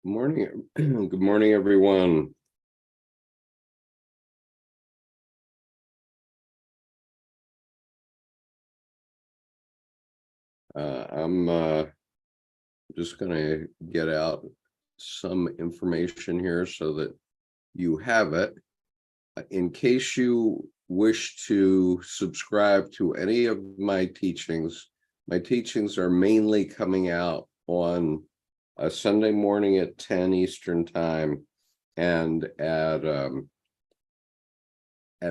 Morning. Good morning, everyone. I'm just going to get out some information here so that you have it. In case you wish to subscribe to any of my teachings are mainly coming out on a Sunday morning at 10 Eastern time and at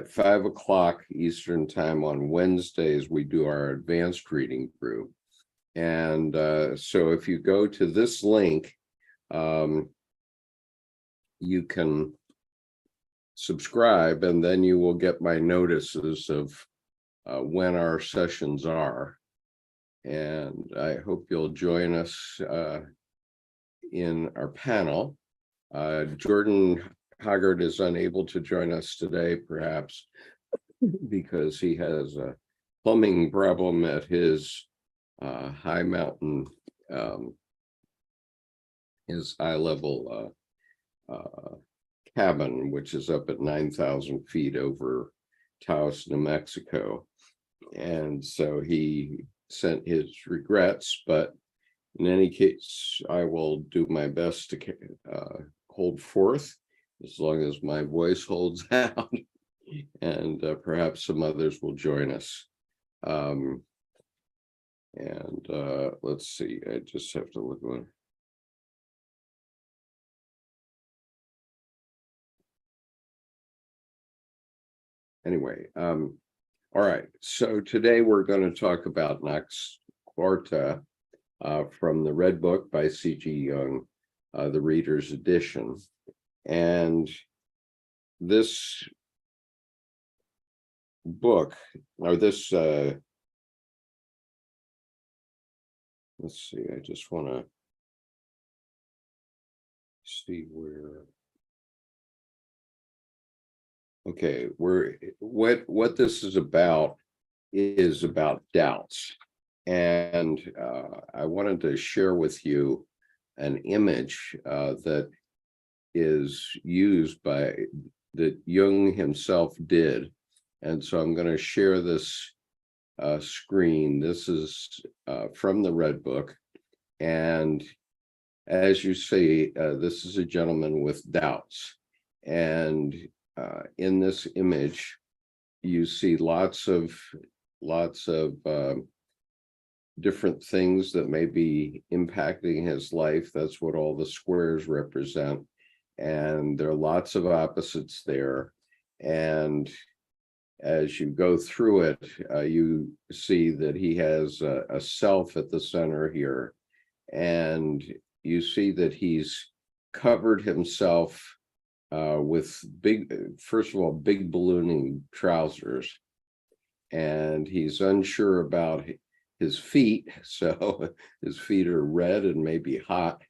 5 o'clock Eastern time on Wednesdays. We do our advanced reading group. And so if you go to this link, you can subscribe, and then you will get my notices of when our sessions are. And I hope you'll join us in our panel. Jordan Hoggard is unable to join us today, perhaps because he has a plumbing problem at his high mountain, his high level cabin, which is up at 9,000 feet over Taos, New Mexico. And so he sent his regrets, but in any case, I will do my best to hold forth as long as my voice holds out, and perhaps some others will join us. Let's see, I just have to look on. Anyway, all right, so today we're going to talk about Knox Quarto from the Red Book by C.G. Jung, the Reader's Edition. And this book, or this, let's see, I just want to see where. Okay, what this is about doubts. And I wanted to share with you an image that is used that Jung himself did. And so I'm going to share this screen. This is from the Red Book. And as you see, this is a gentleman with doubts. And in this image, you see lots of different things that may be impacting his life. That's what all the squares represent. And there are lots of opposites there. And as you go through it, you see that he has a self at the center here. And you see that he's covered himself with first of all, big ballooning trousers. And he's unsure about his feet. So his feet are red and maybe hot.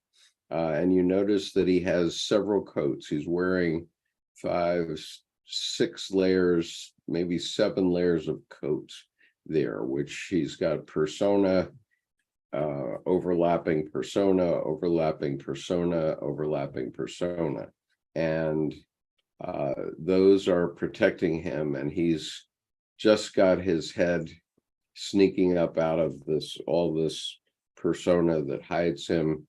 And you notice that he has several coats. He's wearing 5, 6 layers, maybe 7 layers of coats there, which he's got persona, overlapping persona, overlapping persona, overlapping persona. And those are protecting him. And he's just got his head sneaking up out of all this persona that hides him.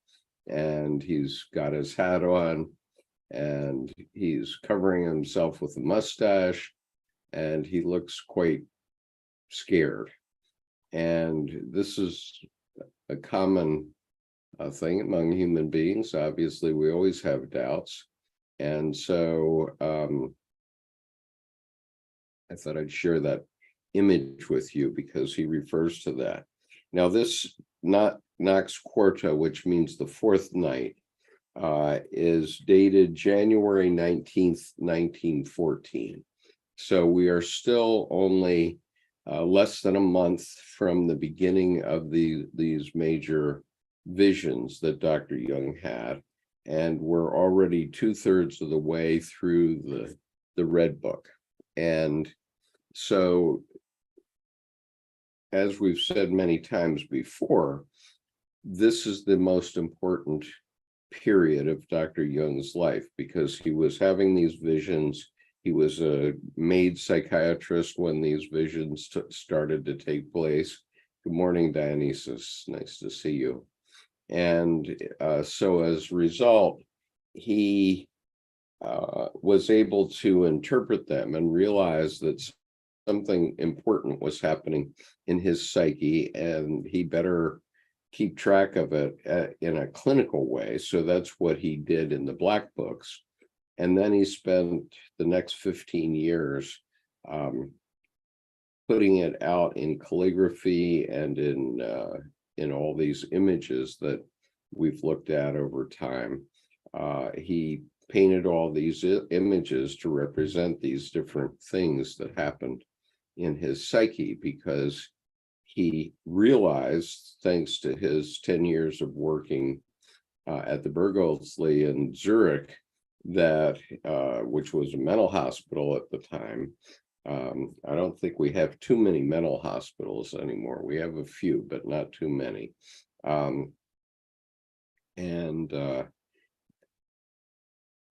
And he's got his hat on, and he's covering himself with a mustache, and he looks quite scared. And this is a common thing among human beings. Obviously, we always have doubts. And so I thought I'd share that image with you because he refers to that. Now, this Knox Quarto, which means the fourth night, is dated January 19th, 1914. So we are still only less than a month from the beginning of these major visions that Dr. Jung had. And we're already 2/3 of the way through the Red Book. And so, as we've said many times before, this is the most important period of Dr. Jung's life, because he was having these visions. He was a maid psychiatrist when these visions started to take place. Good morning, Dionysus. Nice to see you. And so as a result, he was able to interpret them and realize that something important was happening in his psyche, and he better keep track of it in a clinical way. So that's what he did in the Black Books. And then he spent the next 15 years putting it out in calligraphy and in all these images that we've looked at over time. He painted all these images to represent these different things that happened in his psyche, because he realized, thanks to his 10 years of working at the Bergholzli in Zurich, that which was a mental hospital at the time. I don't think we have too many mental hospitals anymore. We have a few, but not too many.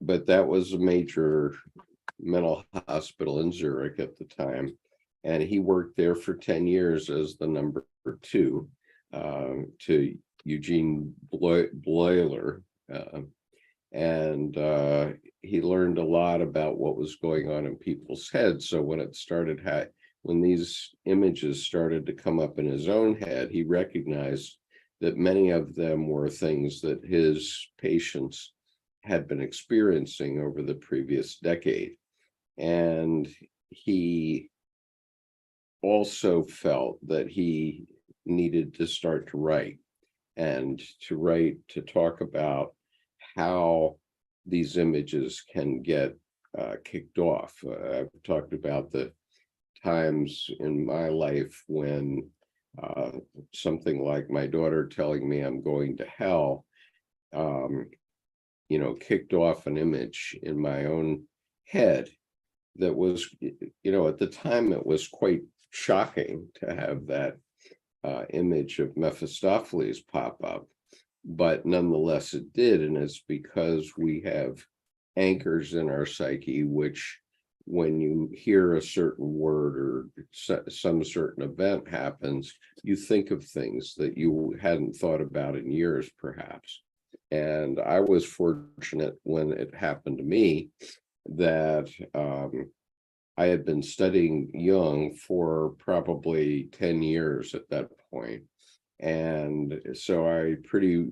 But that was a major mental hospital in Zurich at the time. And he worked there for 10 years as the number 2 to Eugene Bleuler. And he learned a lot about what was going on in people's heads. So when when these images started to come up in his own head, he recognized that many of them were things that his patients had been experiencing over the previous decade. And he also felt that he needed to start to write, to talk about how these images can get kicked off. I've talked about the times in my life when something like my daughter telling me I'm going to hell, kicked off an image in my own head that was, at the time it was quite shocking to have that image of Mephistopheles pop up. But nonetheless, it did. And it's because we have anchors in our psyche, which when you hear a certain word or some certain event happens, you think of things that you hadn't thought about in years, perhaps. And I was fortunate when it happened to me that I had been studying Jung for probably 10 years at that point. And so I pretty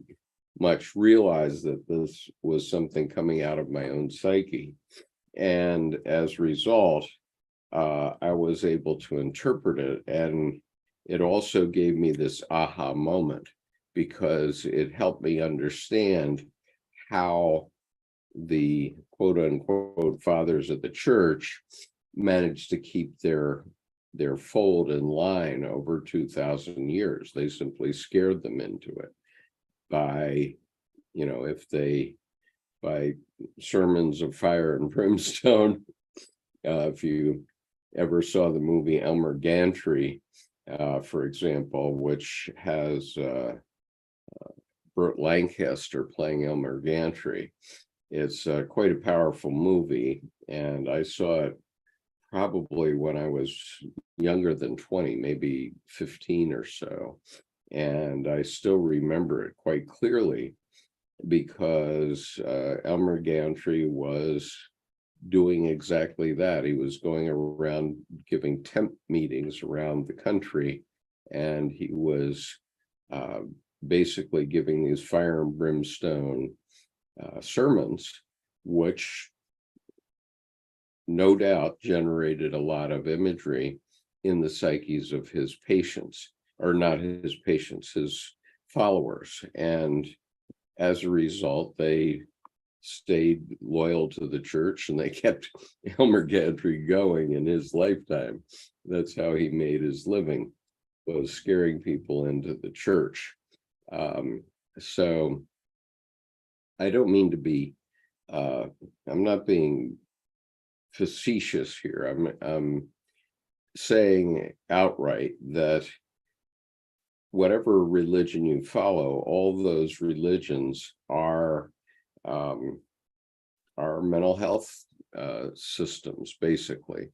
much realized that this was something coming out of my own psyche. And as a result, I was able to interpret it. And it also gave me this aha moment, because it helped me understand how the quote unquote fathers of the church managed to keep their fold in line over 2,000 years. They simply scared them into it by, by sermons of fire and brimstone. If you ever saw the movie Elmer Gantry, for example, which has Burt Lancaster playing Elmer Gantry, it's quite a powerful movie, and I saw it probably when I was younger than 20, maybe 15 or so. And I still remember it quite clearly, because Elmer Gantry was doing exactly that. He was going around giving temp meetings around the country, and he was basically giving these fire and brimstone sermons, which no doubt generated a lot of imagery in the psyches of his patients, or not his patients, his followers. And as a result, they stayed loyal to the church, and they kept Elmer Gantry going in his lifetime. That's how he made his living, was scaring people into the church. So I don't mean to be, I'm not being facetious here. I'm saying outright that whatever religion you follow, all those religions are our mental health systems, basically.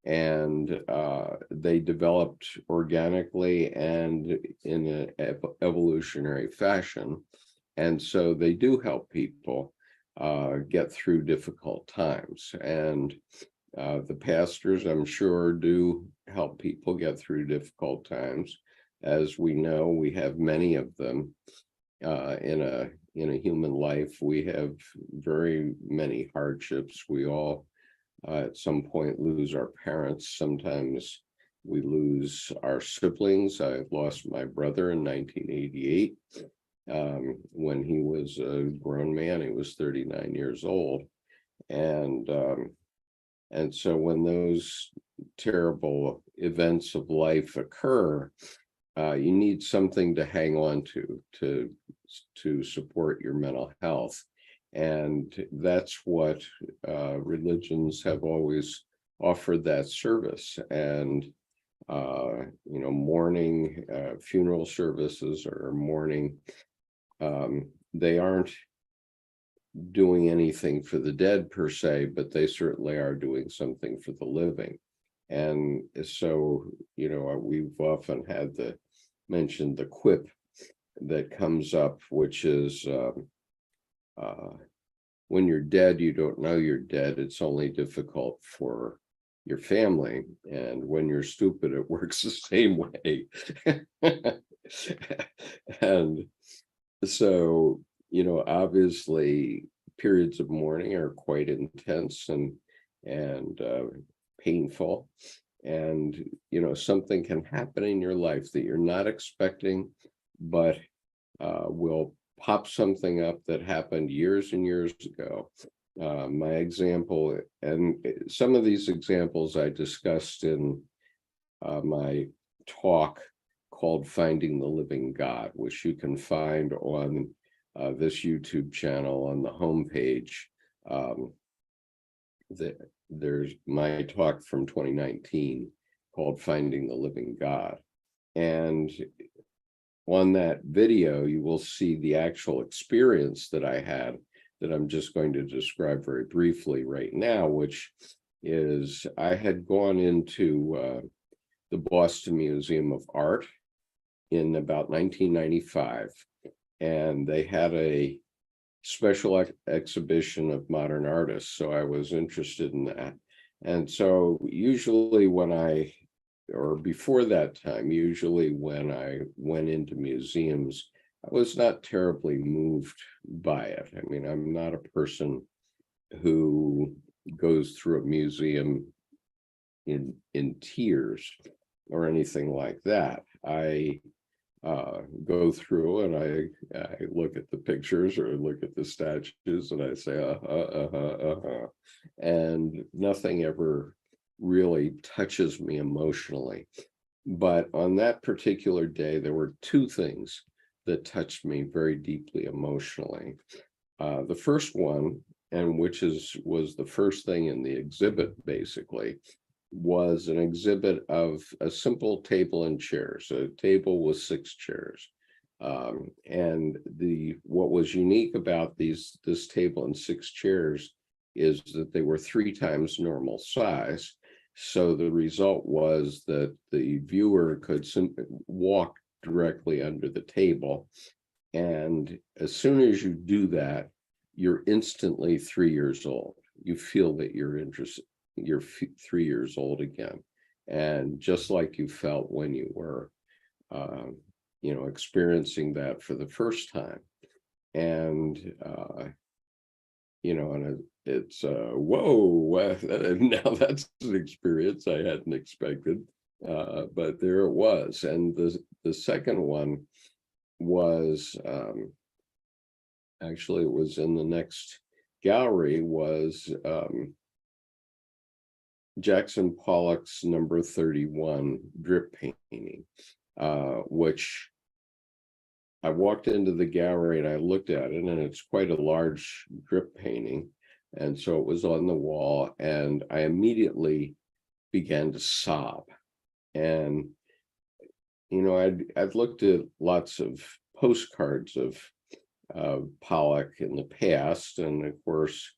And they developed organically and in an evolutionary fashion. And so they do help people get through difficult times. And the pastors, I'm sure, do help people get through difficult times. As we know, we have many of them in a human life. We have very many hardships. We all at some point lose our parents. Sometimes we lose our siblings. I lost my brother in 1988 when he was a grown man. He was 39 years old. And so when those terrible events of life occur, you need something to hang on to support your mental health. And that's what religions have always offered, that service. And mourning, funeral services or mourning, they aren't doing anything for the dead per se, but they certainly are doing something for the living. And so, we've often had mentioned the quip that comes up, which is when you're dead, you don't know you're dead. It's only difficult for your family. And when you're stupid, it works the same way. And so, obviously periods of mourning are quite intense and painful. And, something can happen in your life that you're not expecting, but will pop something up that happened years and years ago. My example, and some of these examples I discussed in my talk called Finding the Living God, which you can find on this YouTube channel on the homepage. There's my talk from 2019 called Finding the Living God. And on that video, you will see the actual experience that I had that I'm just going to describe very briefly right now, which is I had gone into the Boston Museum of Art in about 1995, and they had a special exhibition of modern artists. So I was interested in that. And so usually or before that time, usually when I went into museums, I was not terribly moved by it. I mean, I'm not a person who goes through a museum in tears or anything like that. I go through and I look at the pictures or look at the statues and I say, and nothing ever really touches me emotionally. But on that particular day, there were two things that touched me very deeply emotionally. The first one, and which was the first thing in the exhibit, basically, was an exhibit of a simple table and chairs, a table with 6 chairs. And what was unique about this table and 6 chairs is that they were 3 times normal size. So the result was that the viewer could simply walk directly under the table. And as soon as you do that, you're instantly 3 years old. You feel that you're 3 years old again. And just like you felt when you were, experiencing that for the first time. And, and it's whoa, now that's an experience I hadn't expected, but there it was. And the second one was, actually it was in the next gallery, was Jackson Pollock's number 31 drip painting, which I walked into the gallery and I looked at it, and it's quite a large drip painting. And so it was on the wall, and I immediately began to sob. And, I'd looked at lots of postcards of Pollock in the past, and of course,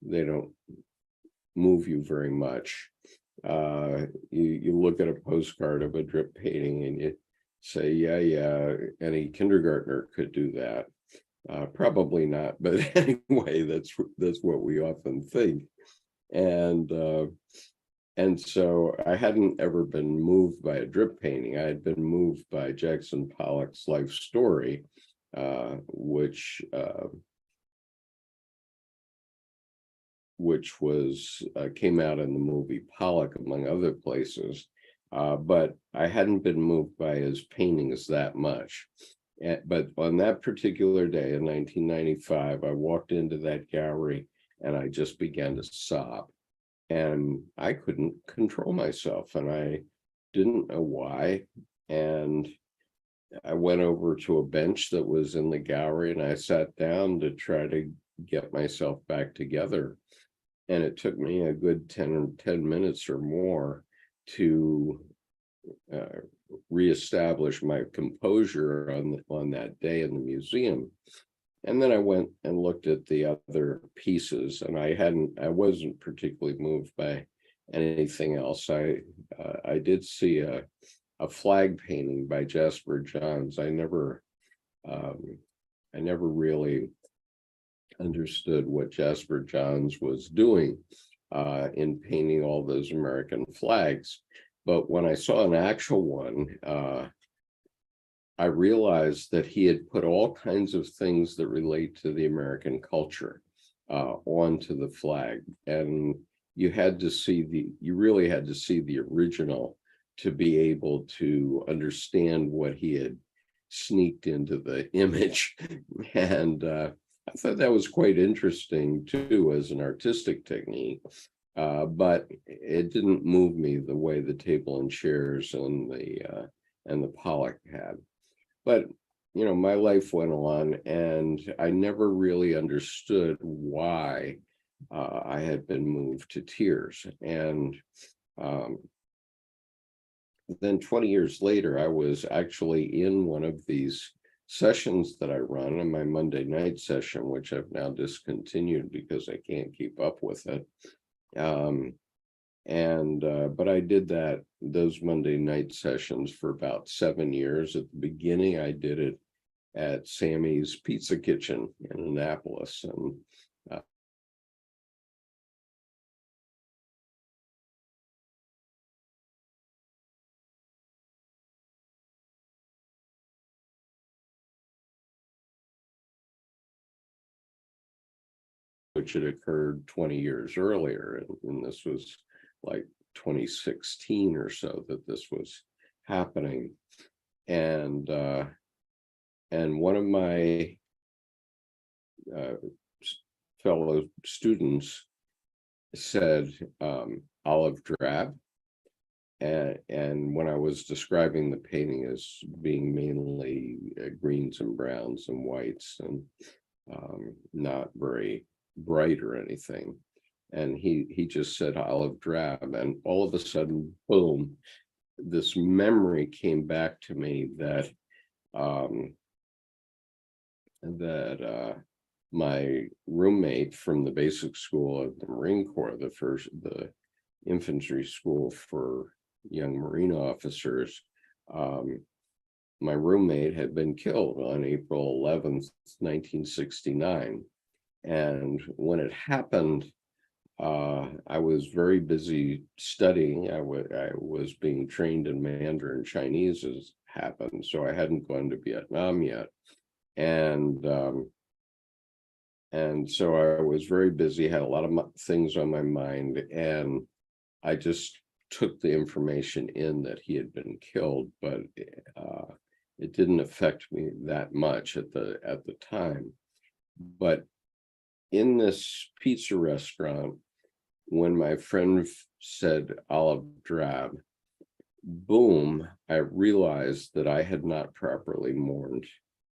they don't move you very much. You look at a postcard of a drip painting and you say, yeah, any kindergartner could do that. Probably not, but anyway, that's what we often think. And so I hadn't ever been moved by a drip painting. I had been moved by Jackson Pollock's life story, which was came out in the movie Pollock, among other places. But I hadn't been moved by his paintings that much. But on that particular day in 1995, I walked into that gallery and I just began to sob. And I couldn't control myself, and I didn't know why. And I went over to a bench that was in the gallery and I sat down to try to get myself back together. And it took me a good 10 minutes or more to reestablish my composure on that day in the museum. And then I went and looked at the other pieces, and I wasn't particularly moved by anything else. I did see a flag painting by Jasper Johns. I never really understood what Jasper Johns was doing in painting all those American flags. But when I saw an actual one, I realized that he had put all kinds of things that relate to the American culture onto the flag. And you really had to see the original to be able to understand what he had sneaked into the image. And I thought that was quite interesting too, as an artistic technique. But it didn't move me the way the table and chairs and the Pollock had. But my life went on, and I never really understood why I had been moved to tears. And then 20 years later, I was actually in one of these sessions that I run, in my Monday night session, which I've now discontinued because I can't keep up with it. But I did those Monday night sessions for about 7 years. At the beginning, I did it at Sammy's Pizza Kitchen in Annapolis, and which had occurred 20 years earlier, and this was like 2016 or so that this was happening. And one of my fellow students said olive drab, and when I was describing the painting as being mainly greens and browns and whites, and not very bright or anything, and he just said olive drab, and all of a sudden, boom, this memory came back to me that my roommate from the basic school of the Marine Corps, the infantry school for young Marine officers, my roommate had been killed on April 11th, 1969. And when it happened, I was very busy studying. I was being trained in Mandarin Chinese as happened, so I hadn't gone to Vietnam yet. And so I was very busy, had a lot of things on my mind, and I just took the information in that he had been killed, but it didn't affect me that much at the time. But in this pizza restaurant, when my friend said olive drab, boom, I realized that I had not properly mourned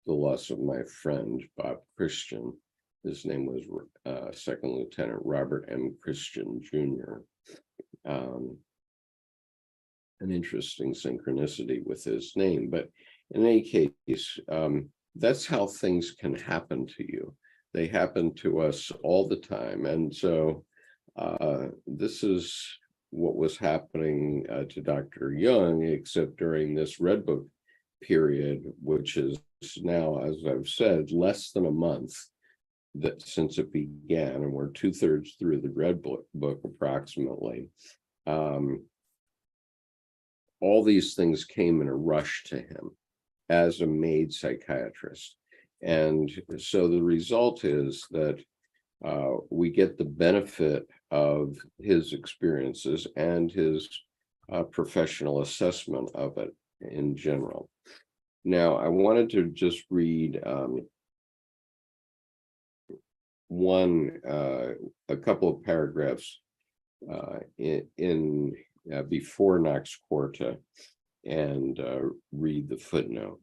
the loss of my friend, Bob Christian. His name was Second Lieutenant Robert M. Christian, Jr. An interesting synchronicity with his name. But in any case, that's how things can happen to you. They happen to us all the time. And so this is what was happening to Dr. Jung, except during this Red Book period, which is now, as I've said, less than a month that since it began, and we're 2/3 through the Red Book approximately. All these things came in a rush to him as a made psychiatrist. And so the result is that we get the benefit of his experiences and his professional assessment of it in general. Now, I wanted to just read a couple of paragraphs in before Knox Quarto and read the footnote.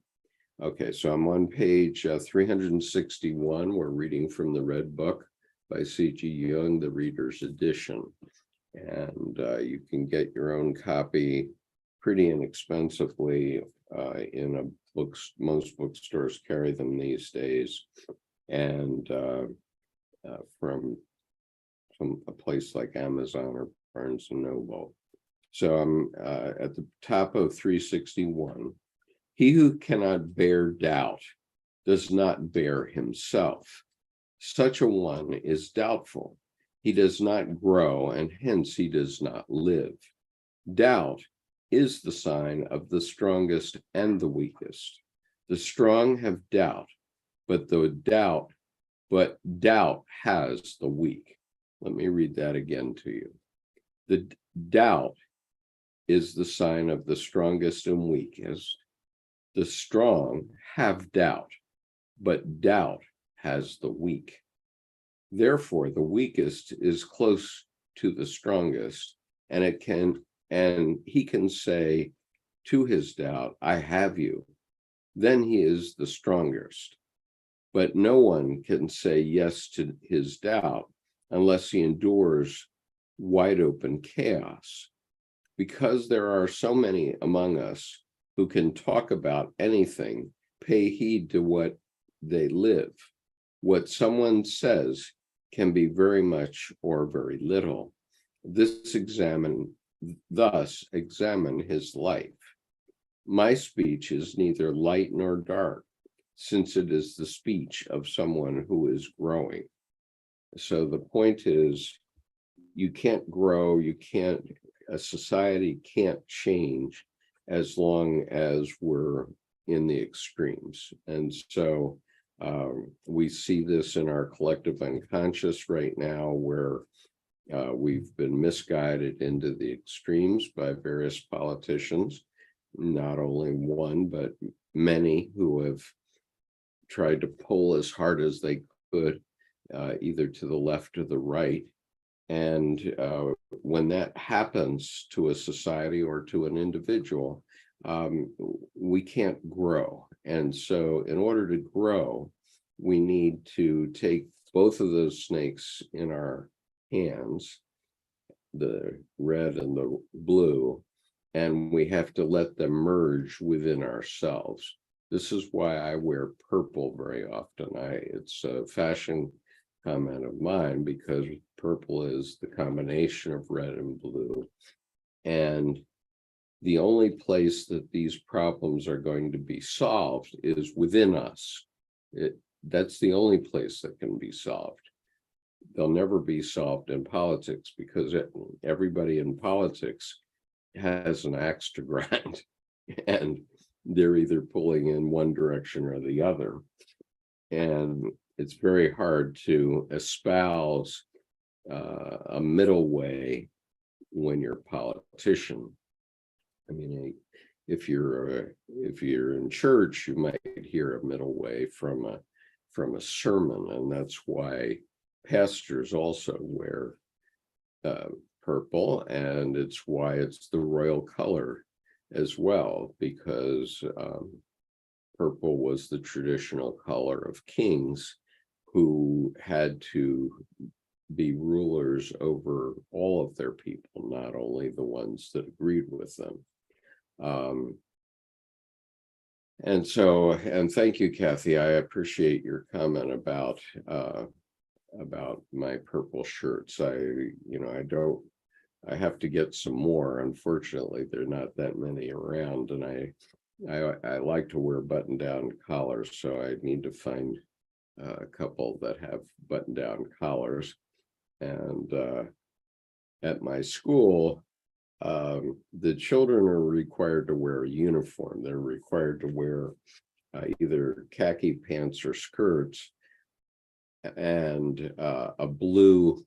Okay, so I'm on page 361. We're reading from the Red Book by C.G. Jung, the Reader's Edition. And you can get your own copy pretty inexpensively in a books. Most bookstores carry them these days. And from a place like Amazon or Barnes and Noble. So I'm at the top of 361. He who cannot bear doubt does not bear himself. Such a one is doubtful. He does not grow, and hence he does not live. Doubt is the sign of the strongest and the weakest. The strong have doubt, but doubt has the weak. Let me read that again to you. The doubt is the sign of the strongest and weakest. The strong have doubt, but doubt has the weak. Therefore, the weakest is close to the strongest, and he can say to his doubt, I have you. Then he is the strongest. But no one can say yes to his doubt unless he endures wide open chaos. Because there are so many among us who can talk about anything, pay heed to what they live. What someone says can be very much or very little. Thus examine his life. My speech is neither light nor dark, since it is the speech of someone who is growing. So the point is, you can't grow, a society can't change as long as we're in the extremes. And so we see this in our collective unconscious right now, where we've been misguided into the extremes by various politicians, not only one, but many who have tried to pull as hard as they could, either to the left or the right. And when that happens to a society or to an individual, we can't grow. And so in order to grow, we need to take both of those snakes in our hands, the red and the blue, and we have to let them merge within ourselves. This is why I wear purple very often. It's a fashion comment of mine, because purple is the combination of red and blue. And the only place that these problems are going to be solved is within us. That's the only place that can be solved. They'll never be solved in politics, because everybody in politics has an axe to grind, and they're either pulling in one direction or the other. And it's very hard to espouse a middle way when you're a politician. I mean, if you're in church, you might hear a middle way from a sermon, and that's why pastors also wear purple, and it's why it's the royal color as well, because purple was the traditional color of kings who had to be rulers over all of their people, not only the ones that agreed with them. And thank you, Kathy. I appreciate your comment about my purple shirts. I have to get some more. Unfortunately, there are not that many around, and I like to wear button-down collars, so I need to find a couple that have button-down collars. And at my school, the children are required to wear a uniform. They're required to wear either khaki pants or skirts and a blue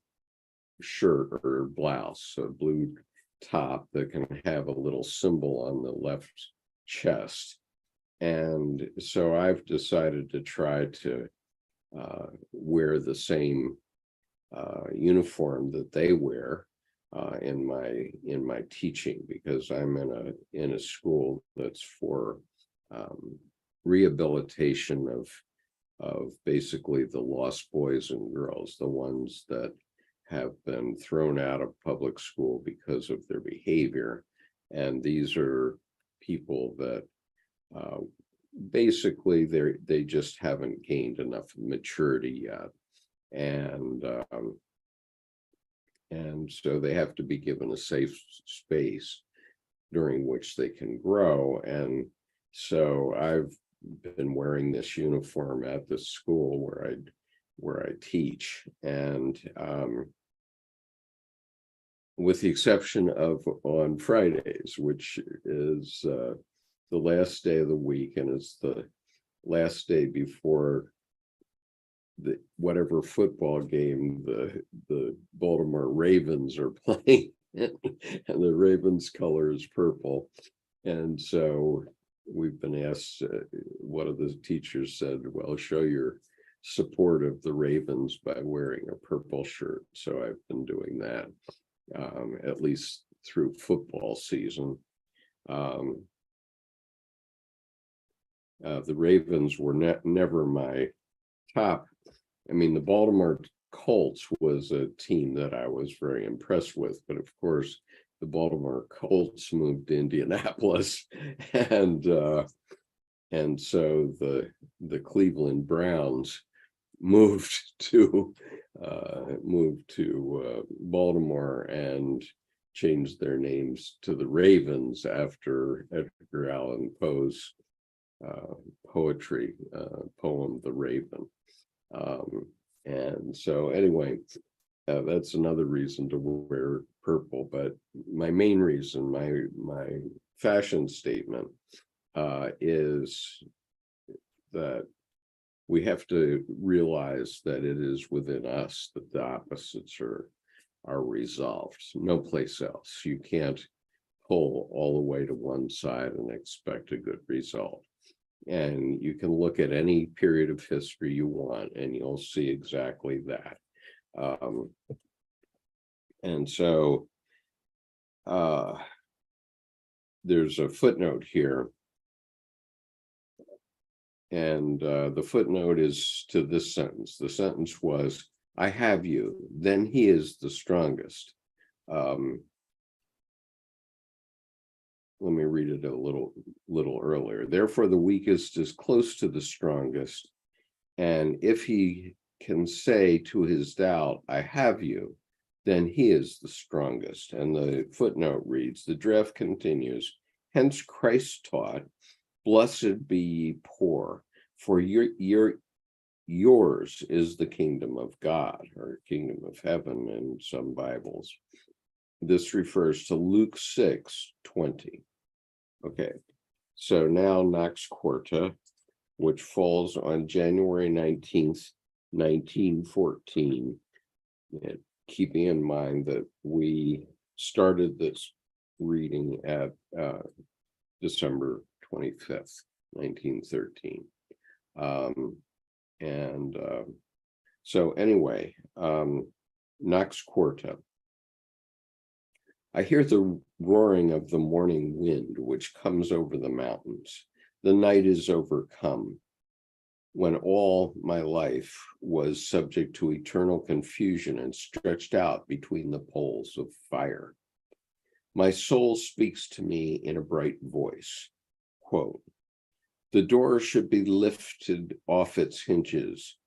shirt or blouse, a blue top that can have a little symbol on the left chest. And so I've decided to try to wear the same uniform that they wear in my teaching, because I'm in a school that's for rehabilitation of basically the lost boys and girls, the ones that have been thrown out of public school because of their behavior. And these are people that basically they just haven't gained enough maturity yet. And so they have to be given a safe space during which they can grow. And so I've been wearing this uniform at the school where I teach, and with the exception of on Fridays, which is the last day of the week, and it's the last day before whatever football game the Baltimore Ravens are playing, and the Ravens color is purple. And so we've been asked, one of the teachers said, well, show your support of the Ravens by wearing a purple shirt. So I've been doing that, at least through football season. The Ravens were never my top. I mean, the Baltimore Colts was a team that I was very impressed with, but of course, the Baltimore Colts moved to Indianapolis, and so the Cleveland Browns moved to Baltimore and changed their names to the Ravens after Edgar Allan Poe's poetry poem, The Raven. And so anyway, that's another reason to wear purple. But my main reason, my fashion statement, is that we have to realize that it is within us that the opposites are resolved. No place else. You can't pull all the way to one side and expect a good result. And you can look at any period of history you want, and you'll see exactly that. And so there's a footnote here. And the footnote is to this sentence. The sentence was, I have you, then he is the strongest. Let me read it a little earlier. Therefore, the weakest is close to the strongest. And if he can say to his doubt, I have you, then he is the strongest. And the footnote reads, the draft continues, hence Christ taught, blessed be ye poor, for yours is the kingdom of God, or kingdom of heaven in some Bibles. This refers to Luke 6:20. Okay, so now Knox Quarto, which falls on January 19th, 1914, keeping in mind that we started this reading at December 25th, 1913. So anyway, Knox Quarto. I hear the roaring of the morning wind, which comes over the mountains. The night is overcome. When all my life was subject to eternal confusion and stretched out between the poles of fire. My soul speaks to me in a bright voice, quote, The door should be lifted off its hinges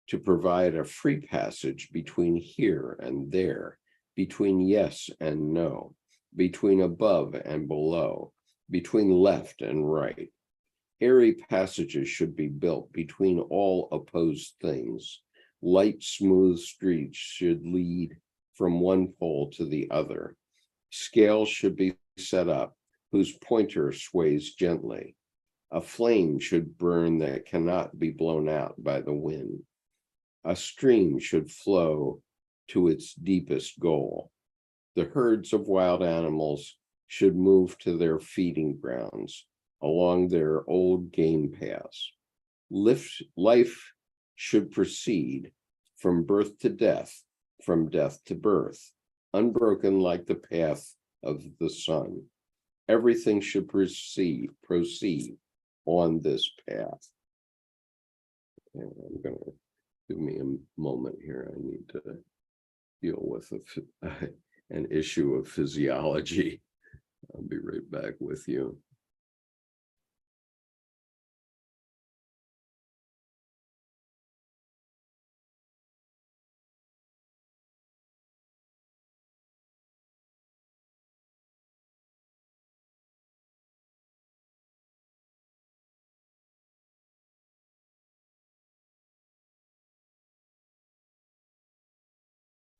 to provide a free passage between here and there, between yes and no, between above and below, between left and right. Airy passages should be built between all opposed things. Light, smooth streets should lead from one pole to the other. Scales should be set up whose pointer sways gently. A flame should burn that cannot be blown out by the wind. A stream should flow to its deepest goal. The herds of wild animals should move to their feeding grounds along their old game paths. Life should proceed from birth to death, from death to birth, unbroken like the path of the sun. Everything should proceed on this path. And I'm going to give me a moment here. I need to deal with an issue of physiology. I'll be right back with you.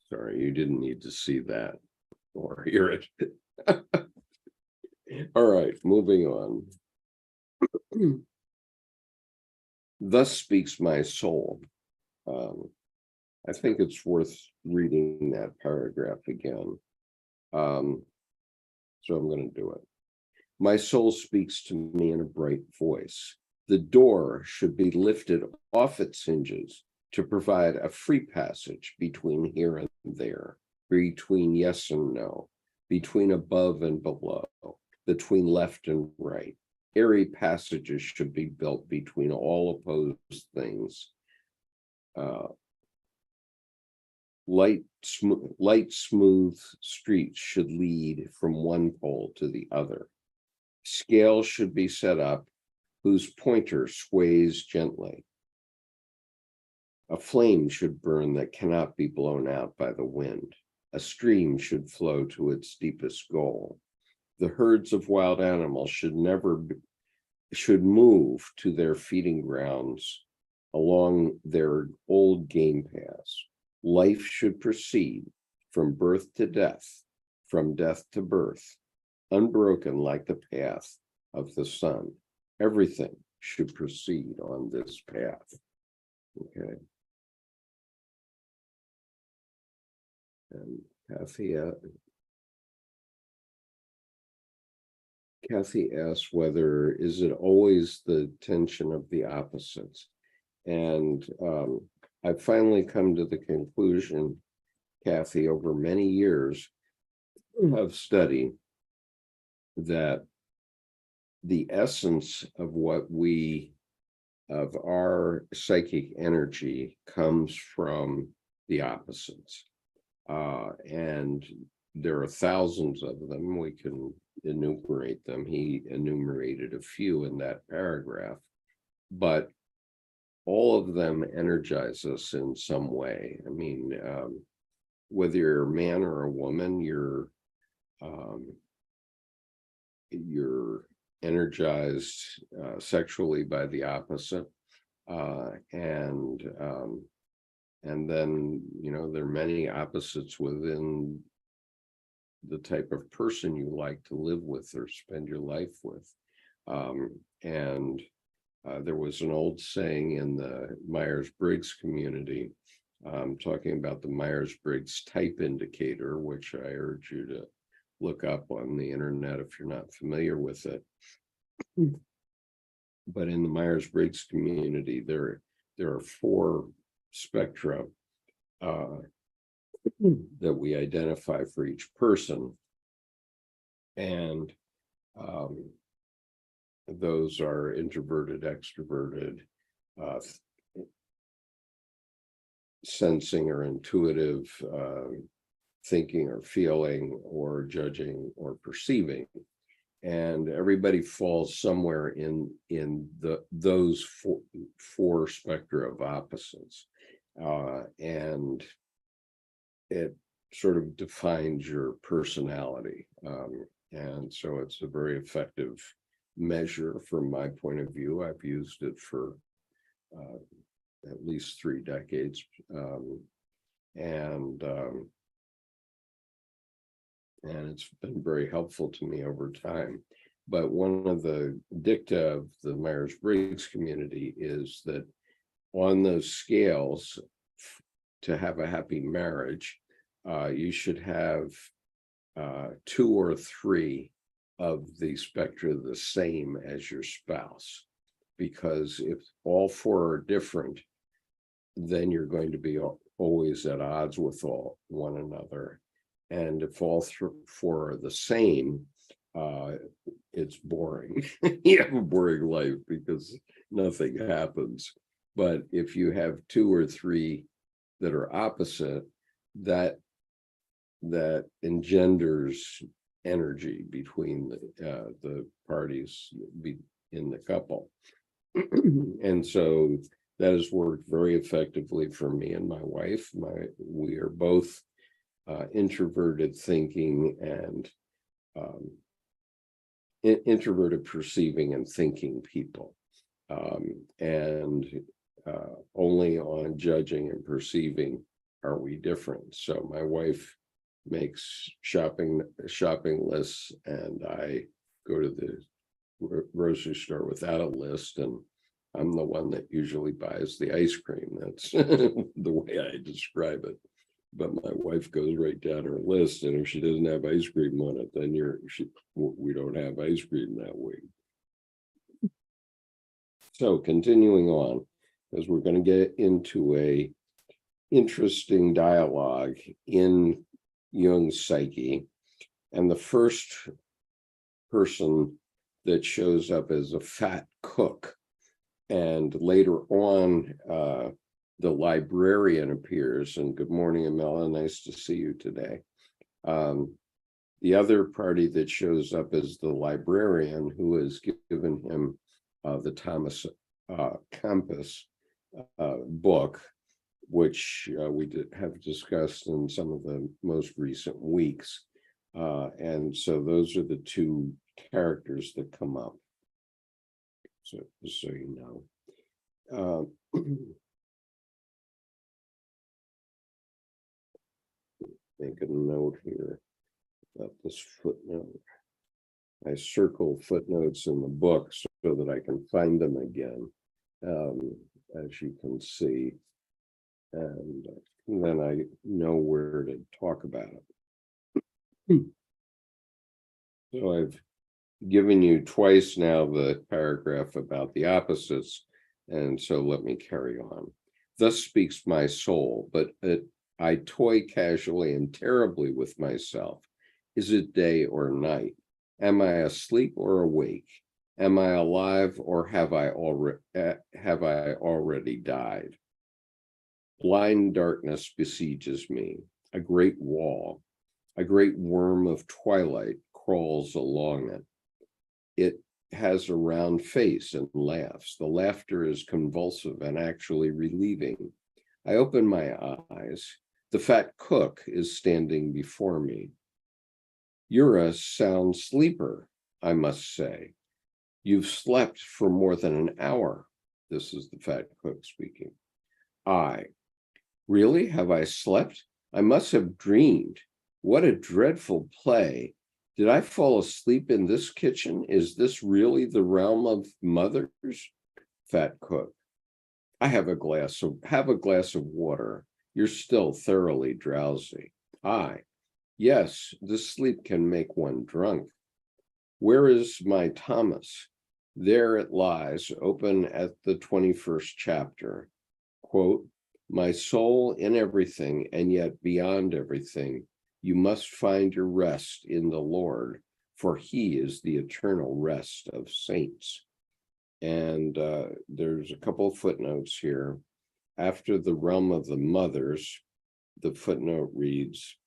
Sorry, you didn't need to see that or hear it. All right, moving on. Thus speaks my soul. I think it's worth reading that paragraph again. So I'm going to do it. My soul speaks to me in a bright voice. The door should be lifted off its hinges to provide a free passage between here and there, between yes and no, between above and below, between left and right. Airy passages should be built between all opposed things. Light, smooth streets should lead from one pole to the other. Scales should be set up whose pointer sways gently. A flame should burn that cannot be blown out by the wind. A stream should flow to its deepest goal. The herds of wild animals should move to their feeding grounds along their old game paths. Life should proceed from birth to death, from death to birth, unbroken like the path of the sun. Everything should proceed on this path. Okay. And Kathy asks whether is it always the tension of the opposites? And I've finally come to the conclusion, Kathy, over many years of study, that the essence of our psychic energy comes from the opposites. And there are thousands of them. We can enumerate them. He enumerated a few in that paragraph, but all of them energize us in some way. I mean, whether you're a man or a woman, you're energized sexually by the opposite, and then, you know, there are many opposites within the type of person you like to live with or spend your life with. There was an old saying in the Myers-Briggs community, talking about the Myers-Briggs type indicator, which I urge you to look up on the internet if you're not familiar with it. But in the Myers-Briggs community, there are 4 spectra that we identify for each person, and those are introverted, extroverted, sensing or intuitive, thinking or feeling or judging or perceiving. and everybody falls somewhere in those four spectra of opposites, and it sort of defines your personality, and so it's a very effective measure from my point of view. I've used it for at least 3 decades, and it's been very helpful to me over time. But one of the dicta of the Myers-Briggs community is that on those scales, to have a happy marriage, you should have 2 or 3 of the spectra the same as your spouse. Because if all 4 are different, then you're going to be always at odds with one another. And if all 4 are the same, it's boring. You have a boring life because nothing happens. But if you have 2 or 3 that are opposite, that engenders energy between the parties in the couple. And so that has worked very effectively for me and my wife. We are both introverted thinking and introverted perceiving and thinking people, and only on judging and perceiving are we different. So my wife makes shopping lists, and I go to the grocery store without a list, and I'm the one that usually buys the ice cream. That's the way I describe it. But my wife goes right down her list, and if she doesn't have ice cream on it, then we don't have ice cream that week. So continuing on, as we're going to get into a interesting dialogue in Jung's psyche, and the first person that shows up is a fat cook, and later on the librarian appears. And good morning, Amela, nice to see you today. The other party that shows up is the librarian, who has given him the Thomas Campus book, which we have discussed in some of the most recent weeks. And so those are the 2 characters that come up. So just so you know. Make a note here about this footnote. I circle footnotes in the book so that I can find them again, as you can see, and then I know where to talk about it. So I've given you twice now the paragraph about the opposites, and so let me carry on. Thus speaks my soul, but I toy casually and terribly with myself. Is it day or night? Am I asleep or awake? Am I alive, or have I already died? Blind darkness besieges me, a great wall. A great worm of twilight crawls along it. It has a round face and laughs. The laughter is convulsive and actually relieving. I open my eyes. The fat cook is standing before me. You're a sound sleeper, I must say. You've slept for more than an hour. This is the fat cook speaking. Really? Have I slept? I must have dreamed. What a dreadful play. Did I fall asleep in this kitchen? Is this really the realm of mothers? Fat cook. Have a glass of water. You're still thoroughly drowsy. Yes, this sleep can make one drunk. Where is my Thomas? There it lies, open at the 21st chapter. Quote, my soul in everything, and yet beyond everything, you must find your rest in the Lord, for he is the eternal rest of saints. And there's a couple of footnotes here. After the realm of the mothers, the footnote reads,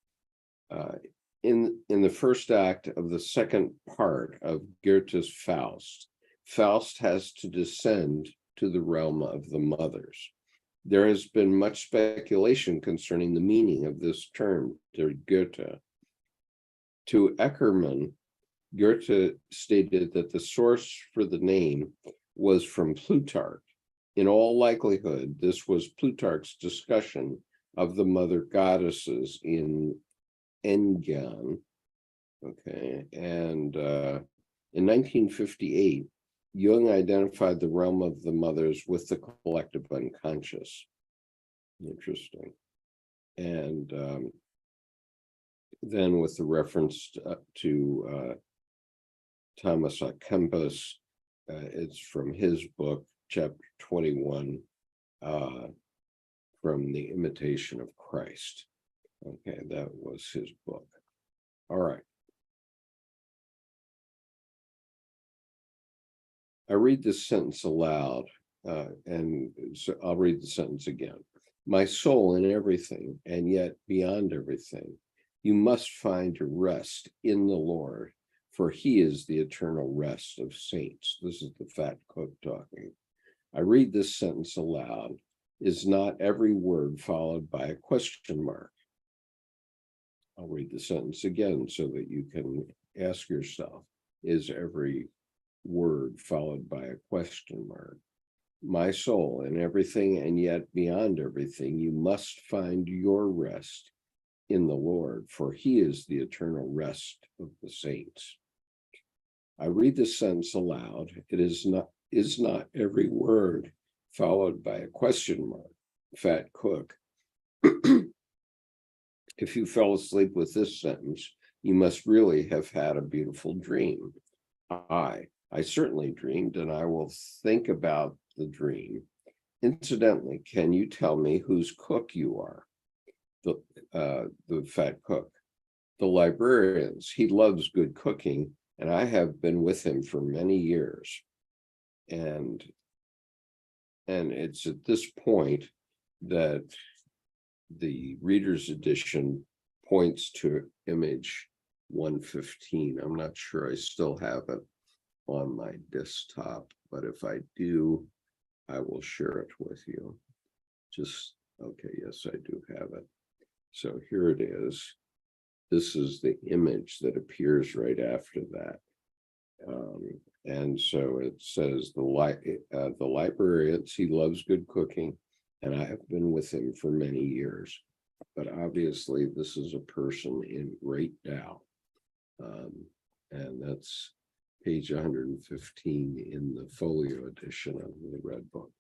in the first act of the second part of Goethe's Faust, Faust has to descend to the realm of the mothers. There has been much speculation concerning the meaning of this term, der Goethe. To Eckermann, Goethe stated that the source for the name was from Plutarch. In all likelihood, this was Plutarch's discussion of the mother goddesses in Engan. Okay, and in 1958, Jung identified the realm of the mothers with the collective unconscious. Interesting. And then with the reference to Thomas à Kempis, it's from his book, chapter 21, from The Imitation of Christ. Okay, that was his book. All right. I read this sentence aloud, and so I'll read the sentence again. My soul in everything, and yet beyond everything, you must find your rest in the Lord, for he is the eternal rest of saints. This is the fat cook talking. I read this sentence aloud. Is not every word followed by a question mark? I'll read the sentence again so that you can ask yourself, is every word followed by a question mark? My soul in everything, and yet beyond everything, you must find your rest in the Lord, for he is the eternal rest of the saints. I read this sentence aloud. It is not every word followed by a question mark. Fat cook. If you fell asleep with this sentence, you must really have had a beautiful dream. I certainly dreamed, and I will think about the dream. Incidentally, can you tell me whose cook you are? The fat cook. The librarian's. He loves good cooking, and I have been with him for many years. And it's at this point that the reader's edition points to image 115. I'm not sure I still have it on my desktop, but if I do, I will share it with you. Okay, yes, I do have it. So here it is. This is the image that appears right after that. And so it says the librarians, he loves good cooking, and I have been with him for many years. But obviously, this is a person in great doubt. And that's page 115 in the folio edition of the Red Book.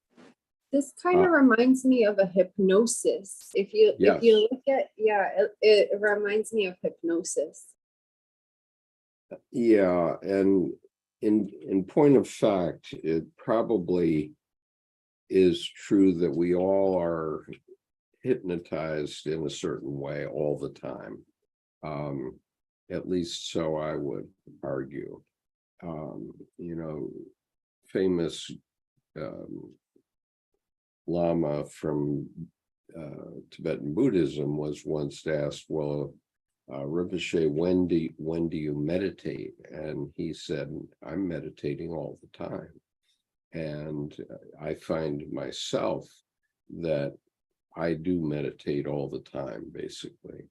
This kind of reminds me of a hypnosis. If you look at, it reminds me of hypnosis. Yeah, and in point of fact, it probably is true that we all are hypnotized in a certain way all the time. At least so I would argue. Famous Lama from Tibetan Buddhism was once asked, well, Rinpoche, when do you meditate? And he said, I'm meditating all the time. And I find myself that I do meditate all the time, basically.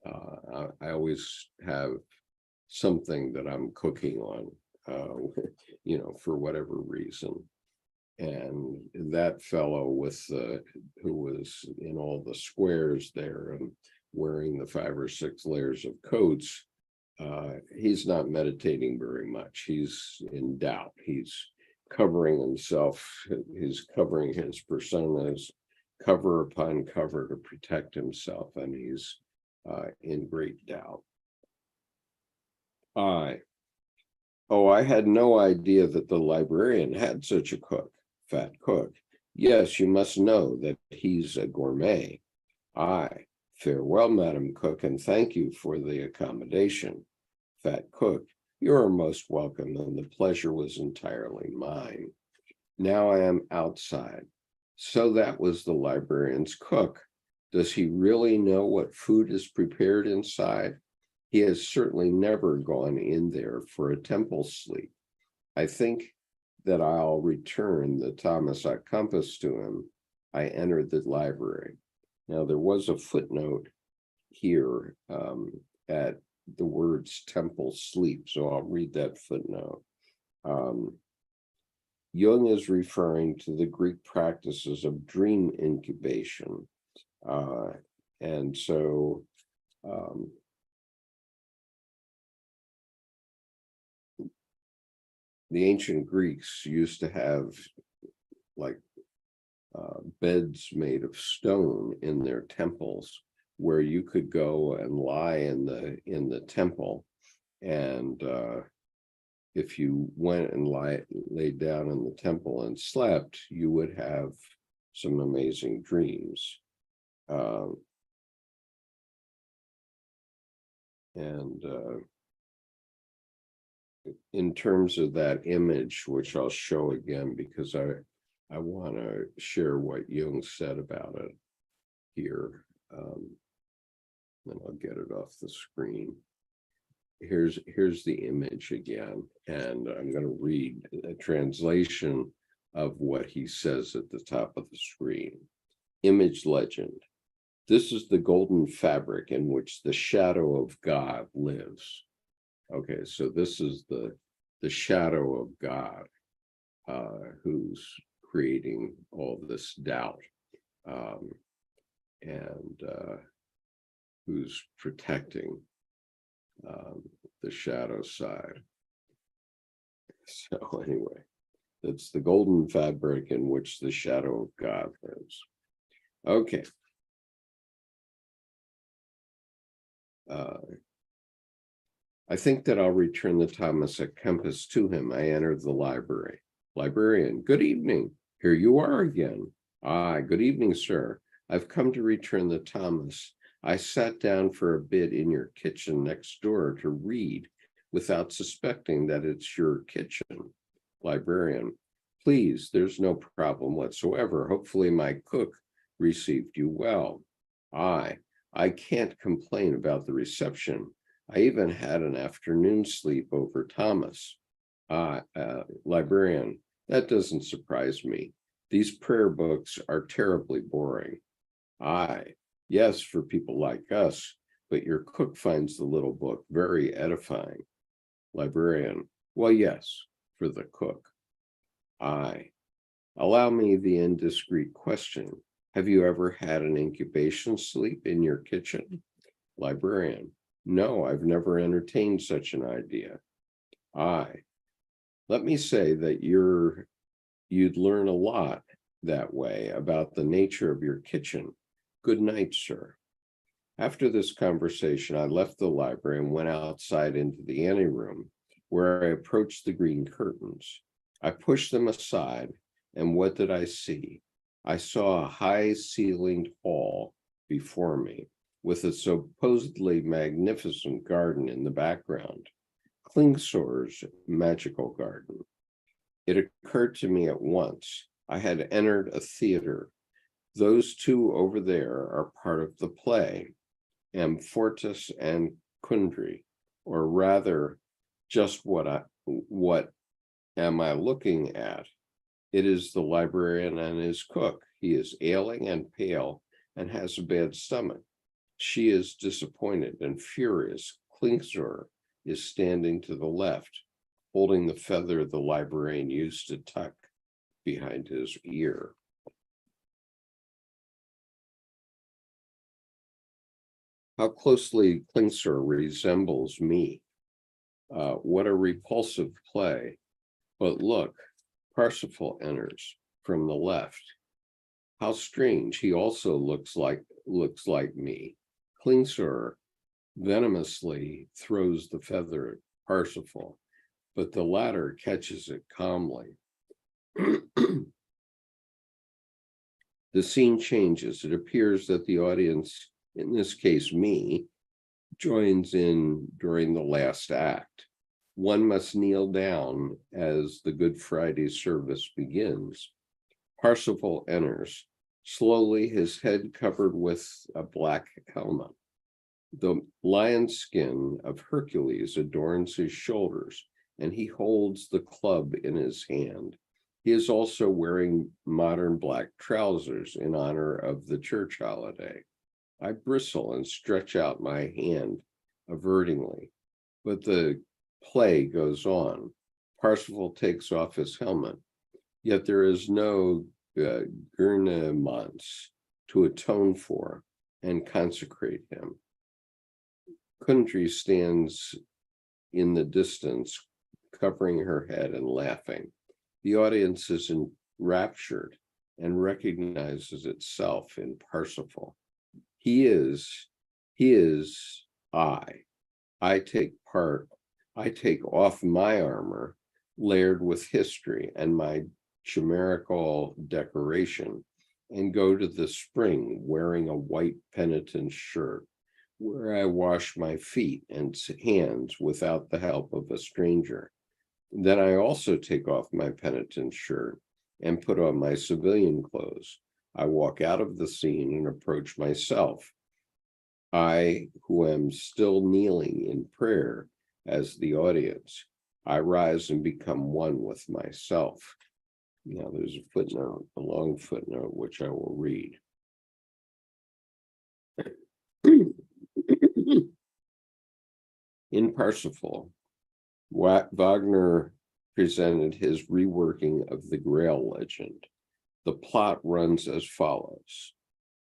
I always have something that I'm cooking on, for whatever reason. And that fellow who was in all the squares there and wearing the 5 or 6 layers of coats, he's not meditating very much. He's in doubt. He's covering himself. He's covering his personas, cover upon cover, to protect himself, and he's in great doubt. I had no idea that the librarian had such a cook. Fat cook. Yes, you must know that he's a gourmet. Farewell, Madam Cook, and thank you for the accommodation. Fat cook. You are most welcome, and the pleasure was entirely mine. Now I am outside. So that was the librarian's cook. Does he really know what food is prepared inside? He has certainly never gone in there for a temple sleep. I think that I'll return the Thomas à Kempis to him. I entered the library. Now, there was a footnote here at the words temple sleep, so I'll read that footnote. Jung is referring to the Greek practices of dream incubation. And so the ancient Greeks used to have like beds made of stone in their temples where you could go and lie in the temple, and if you went and laid down in the temple and slept, you would have some amazing dreams. In terms of that image, which I'll show again because I want to share what Jung said about it here. And I'll get it off the screen. Here's the image again, and I'm going to read a translation of what he says at the top of the screen. Image legend. This is the golden fabric in which the shadow of God lives. Okay, so this is the shadow of God who's creating all this doubt, and who's protecting the shadow side. So anyway, that's the golden fabric in which the shadow of God lives. Okay. I think that I'll return the Thomas à Kempis to him. I entered the library. Librarian, good evening. Here you are again. Ah, good evening, sir. I've come to return the Thomas. I sat down for a bit in your kitchen next door to read without suspecting that it's your kitchen. Librarian, please, there's no problem whatsoever. Hopefully my cook received you well. I can't complain about the reception. I even had an afternoon sleep over Thomas. Librarian, that doesn't surprise me. These prayer books are terribly boring. Yes, for people like us, but your cook finds the little book very edifying. Librarian, well, yes, for the cook. Allow me the indiscreet question. Have you ever had an incubation sleep in your kitchen? Librarian, no, I've never entertained such an idea. Let me say that you'd learn a lot that way about the nature of your kitchen. Good night, sir. After this conversation, I left the library and went outside into the anteroom, where I approached the green curtains. I pushed them aside, and what did I see? I saw a high-ceilinged hall before me, with a supposedly magnificent garden in the background, Klingsor's magical garden. It occurred to me at once I had entered a theater. Those two over there are part of the play, Amfortas and Kundry, or rather, just what am I looking at? It is the librarian and his cook. He is ailing and pale and has a bad stomach. She is disappointed and furious. Klingsor is standing to the left, holding the feather the librarian used to tuck behind his ear. How closely Klingsor resembles me. What a repulsive play. But look, Parsifal enters from the left. How strange, he also looks like me. Klingsor venomously throws the feather at Parsifal, but the latter catches it calmly. The scene changes. It appears that the audience, in this case me, joins in during the last act. One must kneel down as the Good Friday service begins. Parsifal enters, slowly, his head covered with a black helmet. The lion skin of Hercules adorns his shoulders, and he holds the club in his hand. He is also wearing modern black trousers in honor of the church holiday. I bristle and stretch out my hand avertingly, but the play goes on. Parsifal takes off his helmet, yet there is no gurnemons to atone for and consecrate him. Kundry stands in the distance, covering her head and laughing. The audience is enraptured and recognizes itself in Parsifal. He is I. I take off my armor, layered with history and my chimerical decoration, and go to the spring wearing a white penitent shirt, where I wash my feet and hands without the help of a stranger. Then I also take off my penitent shirt and put on my civilian clothes. I walk out of the scene and approach myself. I, who am still kneeling in prayer as the audience, I rise and become one with myself. Now there's a footnote, a long footnote, which I will read. In Parsifal, Wagner presented his reworking of the Grail legend. The plot runs as follows.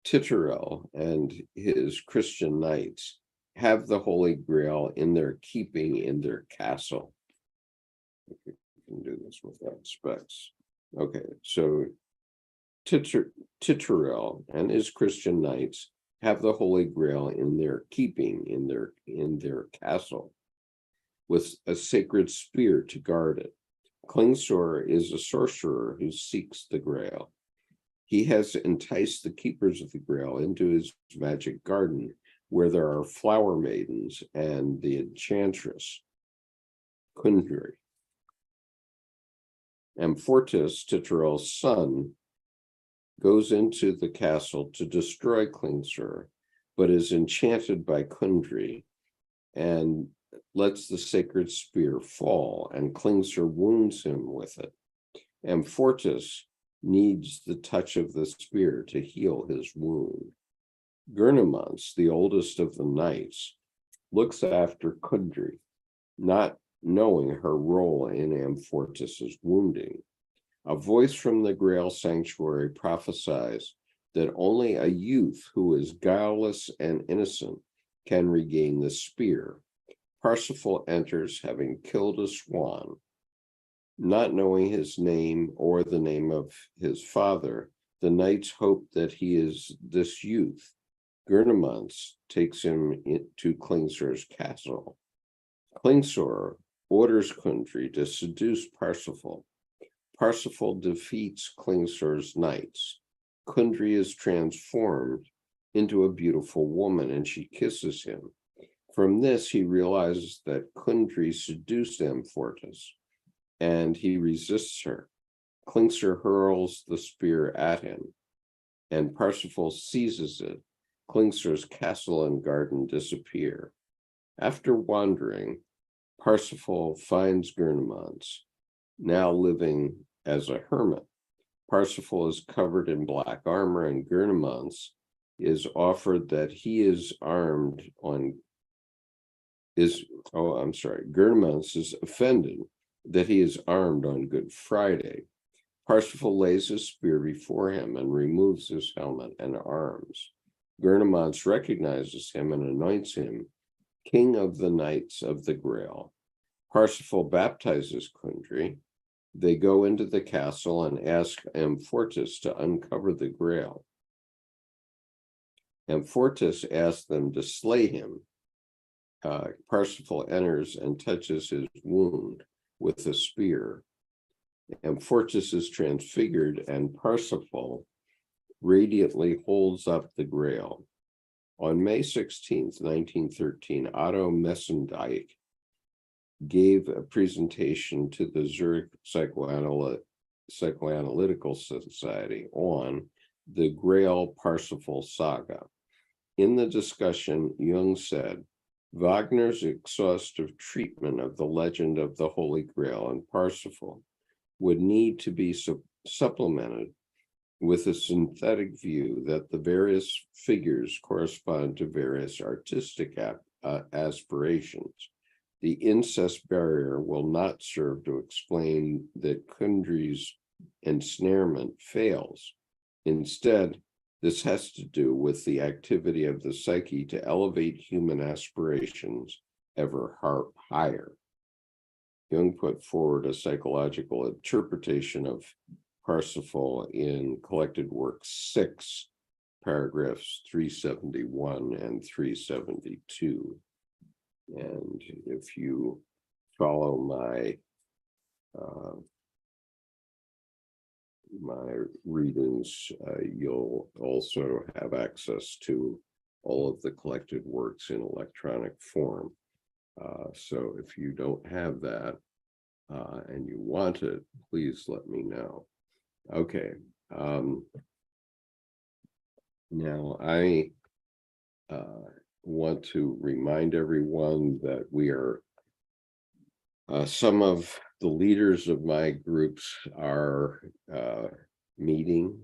Titurel and his Christian knights have the Holy Grail in their keeping in their castle. I can do this without specs. Okay, so Titurel and his Christian knights have the Holy Grail in their keeping in their castle, with a sacred spear to guard it. Klingsor is a sorcerer who seeks the Grail. He has enticed the keepers of the Grail into his magic garden, where there are flower maidens and the enchantress, Kundry. Amfortas, Titurel's son, goes into the castle to destroy Klingsor, but is enchanted by Kundry and lets the sacred spear fall, and Klingsor wounds him with it. Amfortas needs the touch of the spear to heal his wound. Gurnemons, the oldest of the knights, looks after Kundry, not knowing her role in Amfortas's wounding. A voice from the Grail sanctuary prophesies that only a youth who is guileless and innocent can regain the spear. Parsifal enters, having killed a swan. Not knowing his name or the name of his father, the knights hope that he is this youth. Gurnemons takes him to Klingsor's castle. Klingsor orders Kundry to seduce Parsifal. Parsifal defeats Klingsor's knights. Kundry is transformed into a beautiful woman, and she kisses him. From this, he realizes that Kundry seduced Amfortas, and he resists her. Klingsor hurls the spear at him, and Parsifal seizes it. Klingsor's castle and garden disappear. After wandering, Parsifal finds Gurnemons, now living as a hermit. Parsifal is covered in black armor, and Gurnemons is offered that he is armed on Gurnemons is offended that he is armed on Good Friday. Parsifal lays his spear before him and removes his helmet and arms. Gurnemons recognizes him and anoints him king of the Knights of the Grail. Parsifal baptizes Kundry. They go into the castle and ask Amfortas to uncover the Grail. Amfortas asks them to slay him. Parsifal enters and touches his wound with a spear. Amfortas is transfigured, and Parsifal radiantly holds up the Grail. On May 16th, 1913, Otto Messendijk gave a presentation to the Zurich Psychoanalytical Society on the Grail Parsifal saga. In the discussion, Jung said, Wagner's exhaustive treatment of the legend of the Holy Grail and Parsifal would need to be supplemented with a synthetic view that the various figures correspond to various artistic aspirations. The incest barrier will not serve to explain that Kundry's ensnarement fails. Instead, this has to do with the activity of the psyche to elevate human aspirations ever higher. Jung put forward a psychological interpretation of Parsifal in collected work 6, paragraphs 371 and 372. And if you follow my readings, you'll also have access to all of the collected works in electronic form. So if you don't have that and you want it, please let me know. Okay. Now I want to remind everyone that we are some of the leaders of my groups are meeting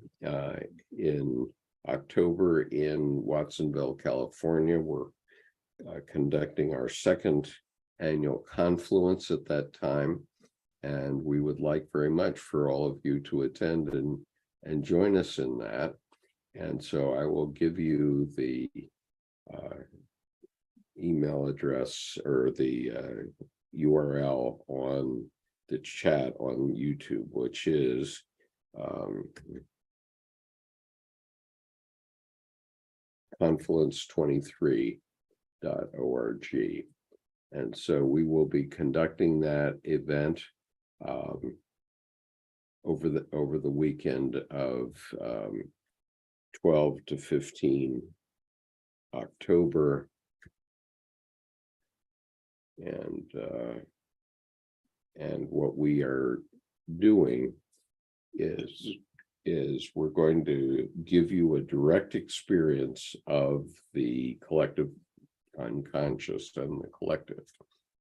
in October in Watsonville, California. We're conducting our second annual confluence at that time, and we would like very much for all of you to attend and join us in that. And so I will give you the email address or the URL on the chat on YouTube, which is confluence23.org. And so we will be conducting that event over the weekend of 12 to 15 October. And what we are doing is we're going to give you a direct experience of the collective unconscious and the collective.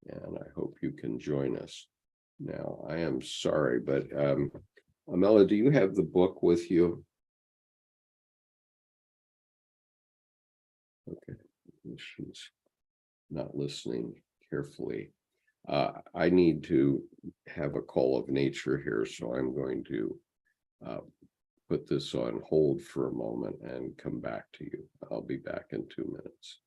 And I hope you can join us. Now, I am sorry, but Amela, do you have the book with you? Okay, she's not listening carefully. I need to have a call of nature here, so I'm going to put this on hold for a moment and come back to you. I'll be back in 2 minutes.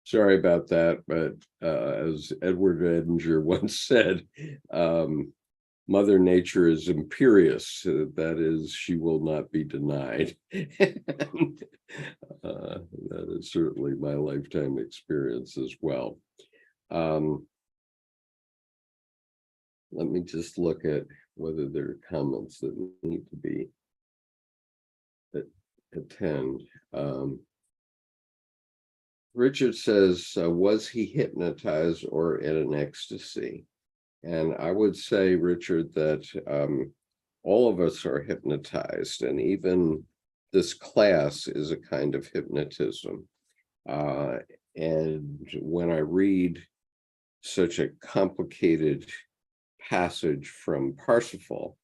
Sorry about that, but as Edward Edinger once said, Mother Nature is imperious. That is, she will not be denied. And, that is certainly my lifetime experience as well. Let me just look at whether there are comments that need to be attend. Richard says, was he hypnotized or in an ecstasy? And I would say, Richard, that all of us are hypnotized, and even this class is a kind of hypnotism. And when I read such a complicated passage from Parsifal,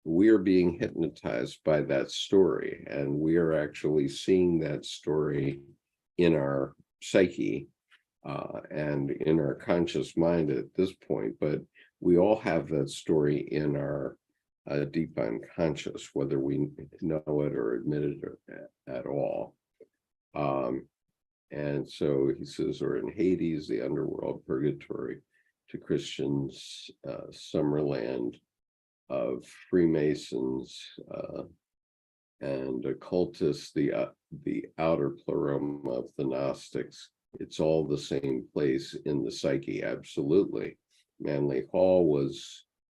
we are being hypnotized by that story, and we are actually seeing that story in our psyche and in our conscious mind at this point. But we all have that story in our deep unconscious, whether we know it or admit it at all. And so he says, or in Hades, the underworld, purgatory, to Christians, Summerland of Freemasons and occultists, the outer pleroma of the Gnostics. It's all the same place in the psyche, absolutely. Manly Hall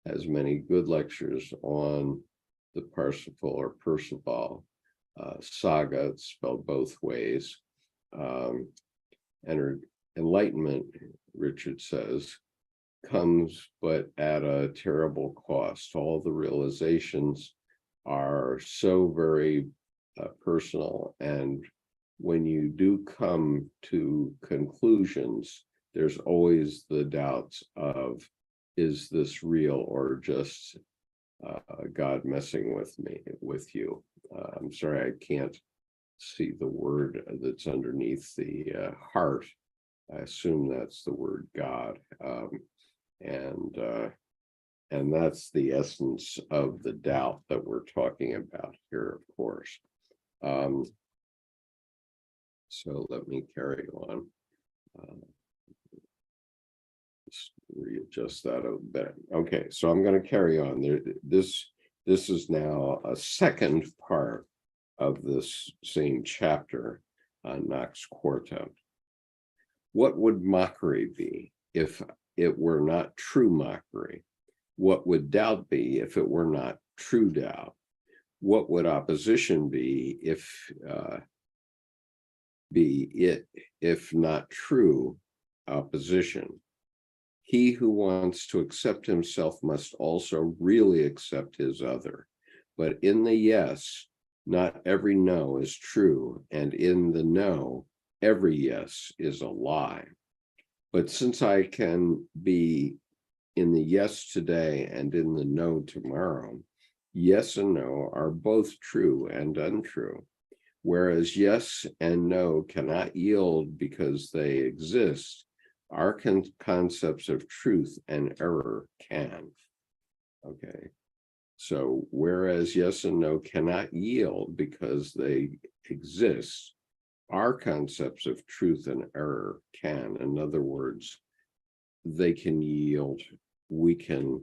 has many good lectures on the Parsifal or Percival saga. It's spelled both ways. And enlightenment, Richard says, comes but at a terrible cost. All the realizations are so very personal, and when you do come to conclusions, there's always the doubts of, is this real or just God messing with you? I'm sorry, I can't see the word that's underneath the heart. I assume that's the word God. And that's the essence of the doubt that we're talking about here, of course. So let me carry on. Just readjust that a bit. Okay, so I'm going to carry on. This is now a second part of this same chapter on Knox Quarto. What would mockery be if it were not true mockery? What would doubt be if it were not true doubt? What would opposition be if not true opposition? He who wants to accept himself must also really accept his other. But in the yes, not every no is true, and in the no, every yes is a lie. But since I can be in the yes today and in the no tomorrow, yes and no are both true and untrue. Whereas yes and no cannot yield because they exist, our concepts of truth and error can. Okay. So whereas yes and no cannot yield because they exist, our concepts of truth and error can. In other words, they can yield. We can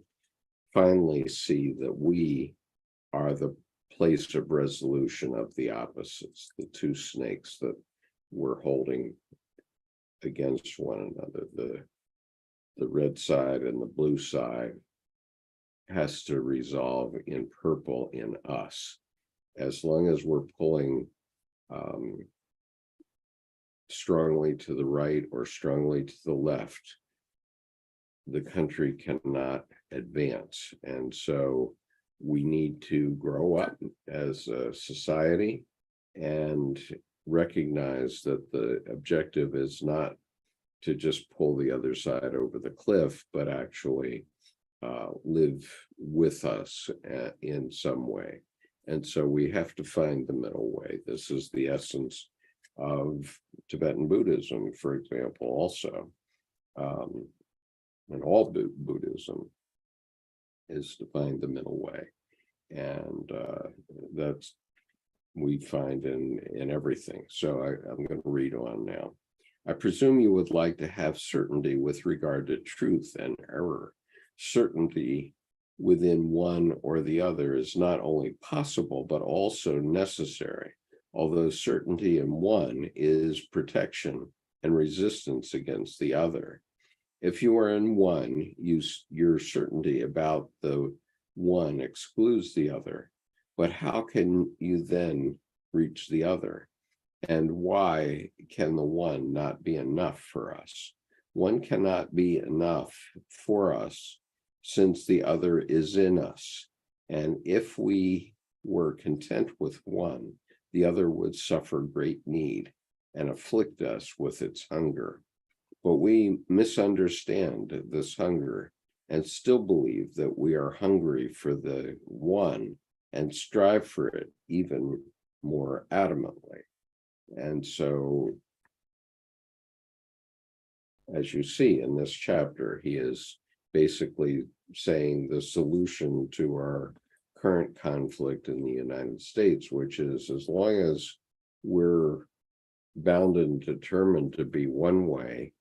finally see that we are the place of resolution of the opposites, the two snakes that we're holding against one another. The red side and the blue side has to resolve in purple in us. As long as we're pulling strongly to the right or strongly to the left, the country cannot advance. And so we need to grow up as a society and recognize that the objective is not to just pull the other side over the cliff, but actually live with us in some way. And so we have to find the middle way. This is the essence of Tibetan Buddhism, for example, also. And all Buddhism is to find the middle way. And that's we find in everything. So I'm going to read on now. I presume you would like to have certainty with regard to truth and error. Certainty within one or the other is not only possible, but also necessary, although certainty in one is protection and resistance against the other. If you are in one, your certainty about the one excludes the other. But how can you then reach the other? And why can the one not be enough for us? One cannot be enough for us since the other is in us. And if we were content with one, the other would suffer great need and afflict us with its hunger. But we misunderstand this hunger and still believe that we are hungry for the one and strive for it even more adamantly. And so, as you see in this chapter, he is basically saying the solution to our current conflict in the United States, which is as long as we're bound and determined to be one way,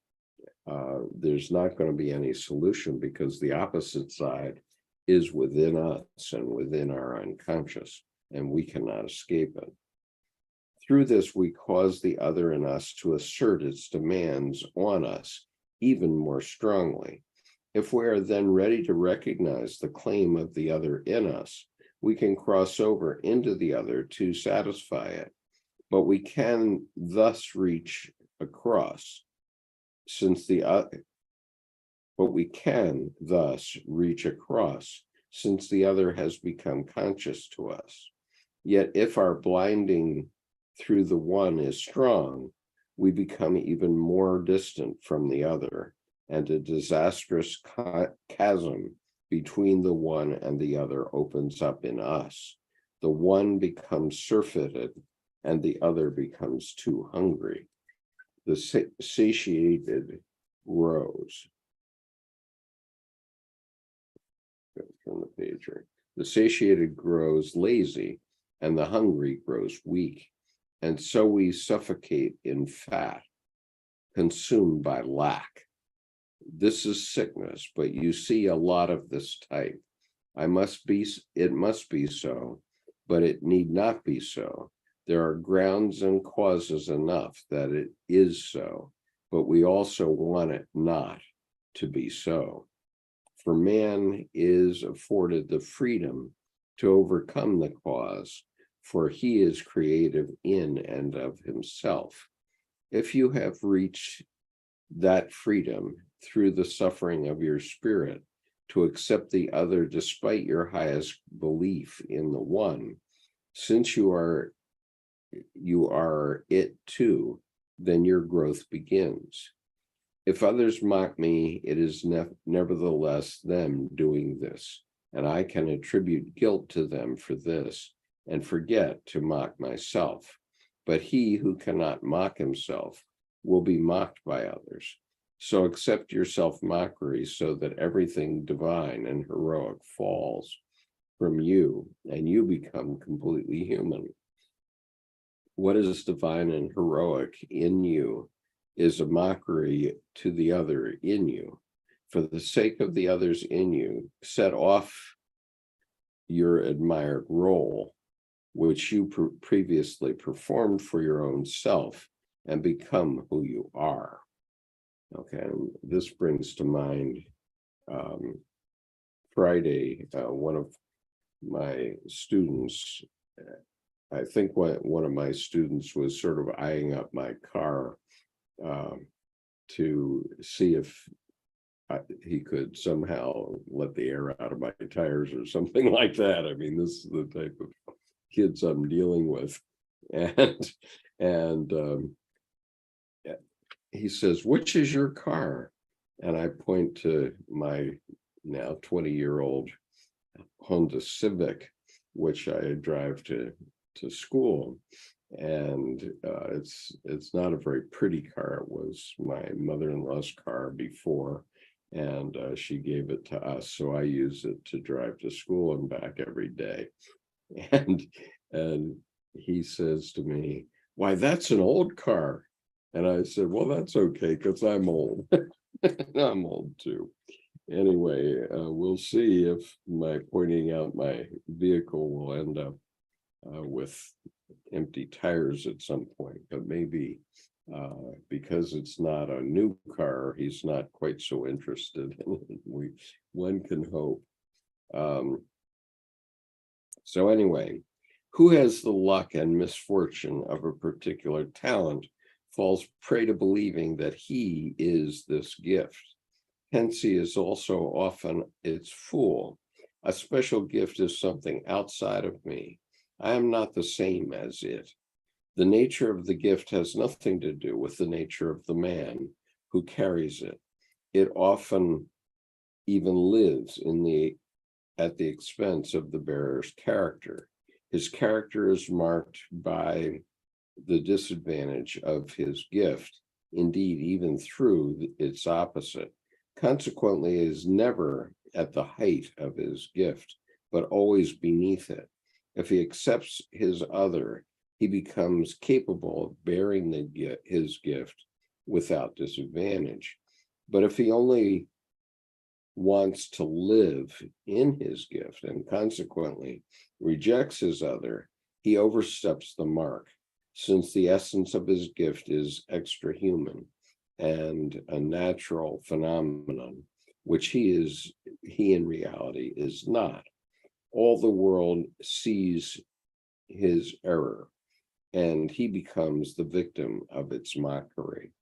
there's not going to be any solution because the opposite side is within us and within our unconscious, and we cannot escape it. Through this, we cause the other in us to assert its demands on us even more strongly. If we are then ready to recognize the claim of the other in us, we can cross over into the other to satisfy it. But we can thus reach across, since the other has become conscious to us. Yet if our blinding through the one is strong, we become even more distant from the other, and a disastrous chasm between the one and the other opens up in us. The one becomes surfeited, and the other becomes too hungry. The satiated grows. From the page here. The satiated grows lazy, and the hungry grows weak. And so we suffocate in fat, consumed by lack. This is sickness, but you see a lot of this type. It must be so, but it need not be so. There are grounds and causes enough that it is so, but we also want it not to be so. For man is afforded the freedom to overcome the cause, for he is creative in and of himself. If you have reached that freedom through the suffering of your spirit to accept the other despite your highest belief in the one, since you are it too, then your growth begins. If others mock me, it is nevertheless them doing this, and I can attribute guilt to them for this, and forget to mock myself. But he who cannot mock himself will be mocked by others. So accept your self-mockery so that everything divine and heroic falls from you, and you become completely human. What is divine and heroic in you is a mockery to the other in you. For the sake of the others in you, set off your admired role, which you previously performed for your own self, and become who you are. Okay, and this brings to mind Friday, one of my students, I think one of my students was sort of eyeing up my car to see if he could somehow let the air out of my tires or something like that. I mean, this is the type of kids I'm dealing with. And he says, "Which is your car?" And I point to my now 20-year-old Honda Civic, which I drive to school. And it's not a very pretty car. It was my mother-in-law's car before, and she gave it to us, so I use it to drive to school and back every day. And he says to me, "Why, that's an old car." And I said, "Well, that's okay, because I'm old." I'm old too. Anyway, we'll see if my pointing out my vehicle will end up with empty tires at some point, but maybe Because it's not a new car, he's not quite so interested in it. One can hope. So anyway, who has the luck and misfortune of a particular talent falls prey to believing that he is this gift. Hence, he is also often its fool. A special gift is something outside of me. I am not the same as it. The nature of the gift has nothing to do with the nature of the man who carries it. It often even lives at the expense of the bearer's character. His character is marked by the disadvantage of his gift, indeed, even through its opposite. Consequently, it is never at the height of his gift, but always beneath it. If he accepts his other, he becomes capable of bearing his gift without disadvantage. But if he only wants to live in his gift and consequently rejects his other, he oversteps the mark, since the essence of his gift is extra-human and a natural phenomenon, which he in reality is not. All the world sees his error, and he becomes the victim of its mockery.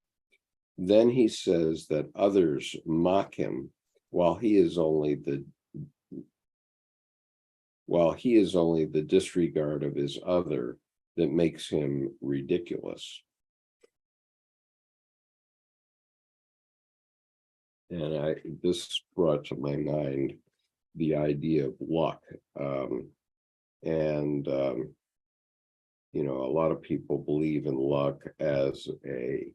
Then he says that others mock him while he is only the disregard of his other that makes him ridiculous. And this brought to my mind the idea of luck. A lot of people believe in luck as a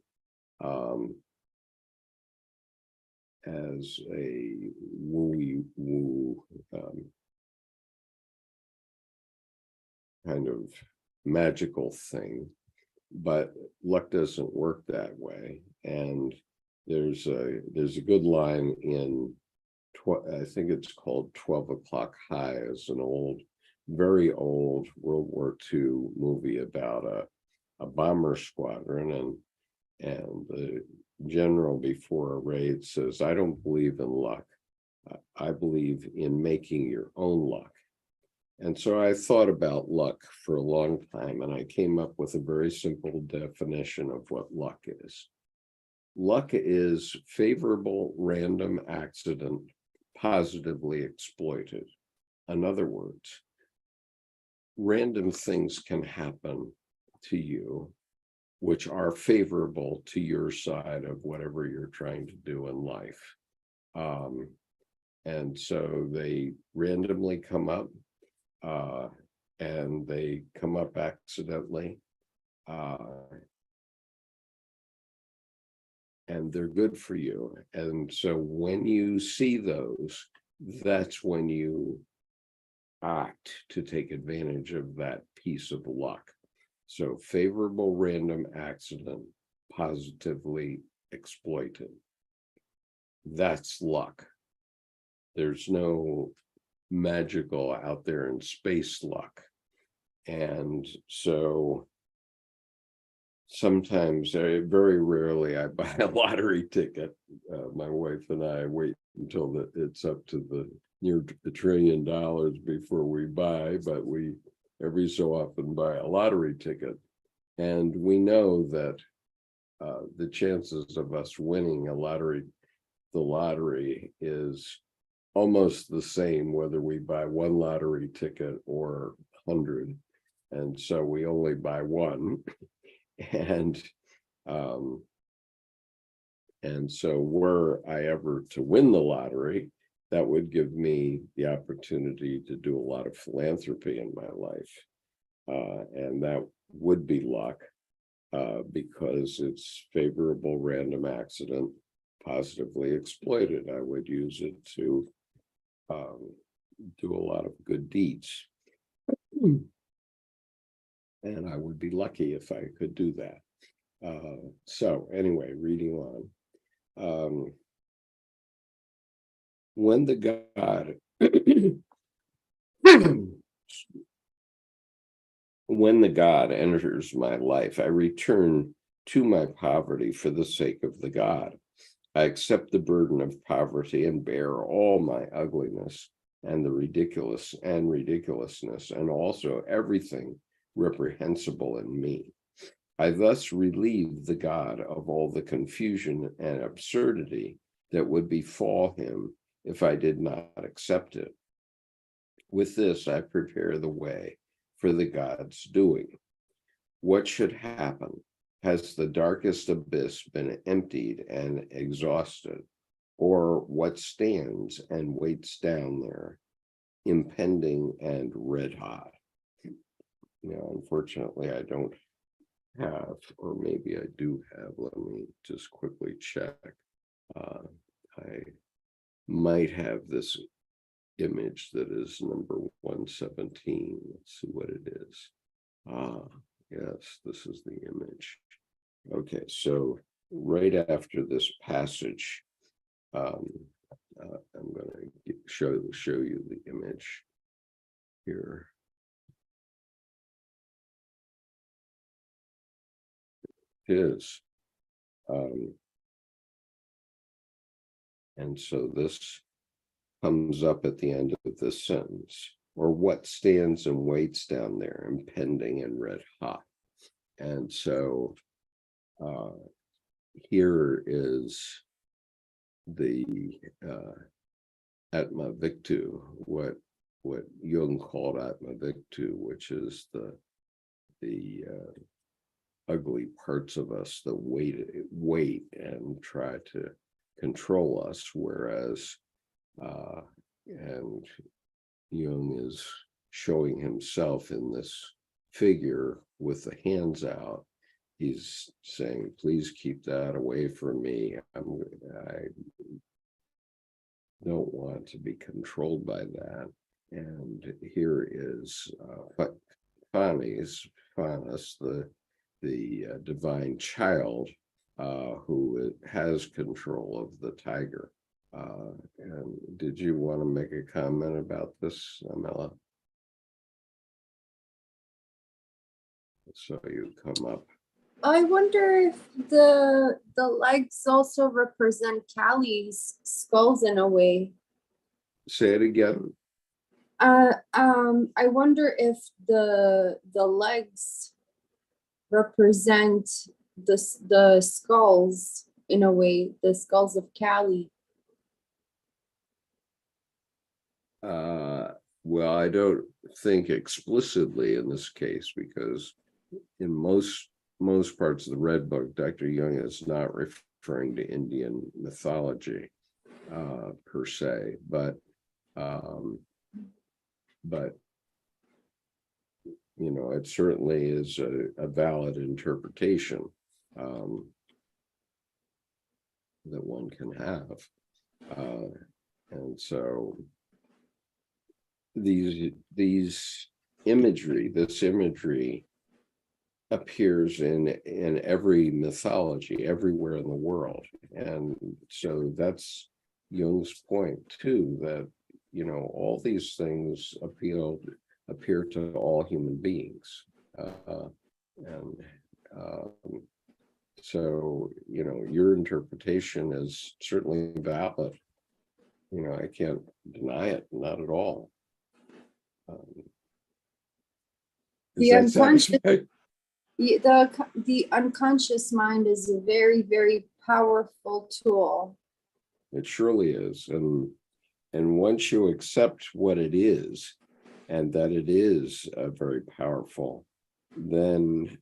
woo kind of magical thing, but luck doesn't work that way. And there's a good line in I think it's called 12 O'Clock High, is an very old World War II movie about a bomber squadron, and the general before a raid says, "I don't believe in luck. I believe in making your own luck." And so I thought about luck for a long time, and I came up with a very simple definition of what luck is. Luck is favorable random accident positively exploited. In other words, random things can happen to you which are favorable to your side of whatever you're trying to do in life. And so they randomly come up, and they come up accidentally, and they're good for you. And so when you see those, that's when you act to take advantage of that piece of luck. So favorable random accident positively exploited. That's luck. There's no magical out there in space luck. And so sometimes, very rarely, I buy a lottery ticket. My wife and I wait until it's up to near $1 trillion before we buy, but we every so often buy a lottery ticket. And we know that the chances of us winning the lottery is almost the same whether we buy one lottery ticket or 100. And so we only buy one. And so were I ever to win the lottery, that would give me the opportunity to do a lot of philanthropy in my life. And that would be luck, because it's favorable random accident positively exploited. I would use it to do a lot of good deeds. And I would be lucky if I could do that. So anyway, reading on. When the God when the God enters my life, I return to my poverty for the sake of the God. I accept the burden of poverty and bear all my ugliness and the ridiculousness, and also everything reprehensible in me. I thus relieve the God of all the confusion and absurdity that would befall him if I did not accept it. With this, I prepare the way for the God's doing. What should happen? Has the darkest abyss been emptied and exhausted, or what stands and waits down there, impending and red hot? Unfortunately, I don't have, or maybe I do have, let me just quickly check. I might have this image that is number 117. Let's see what it is. Yes, this is the image. Okay, so right after this passage, I'm going to show you the image here. It is. And so this comes up at the end of this sentence, or what stands and waits down there, impending and red hot. And so here is the Atma Victu, what Jung called Atma Victu, which is the ugly parts of us that wait and try to control us, whereas and Jung is showing himself in this figure with the hands out. He's saying, please keep that away from me. I don't want to be controlled by that. And here is Fanis, the divine child, who has control of the tiger. And did you want to make a comment about this, Amela? So you come up. I wonder if the legs also represent Callie's skulls in a way. Say it again. I wonder if the legs represent the skulls in a way, the skulls of Callie. Well, I don't think explicitly in this case, because in most parts of the Red Book, Dr. Jung is not referring to Indian mythology per se, but it certainly is a valid interpretation that one can have, and so this imagery appears in every mythology everywhere in the world. And so that's Jung's point too, that all these things appear to all human beings, so your interpretation is certainly valid. I can't deny it, not at all. The unconscious mind is a very, very powerful tool. It surely is. And once you accept what it is, and that it is very powerful, then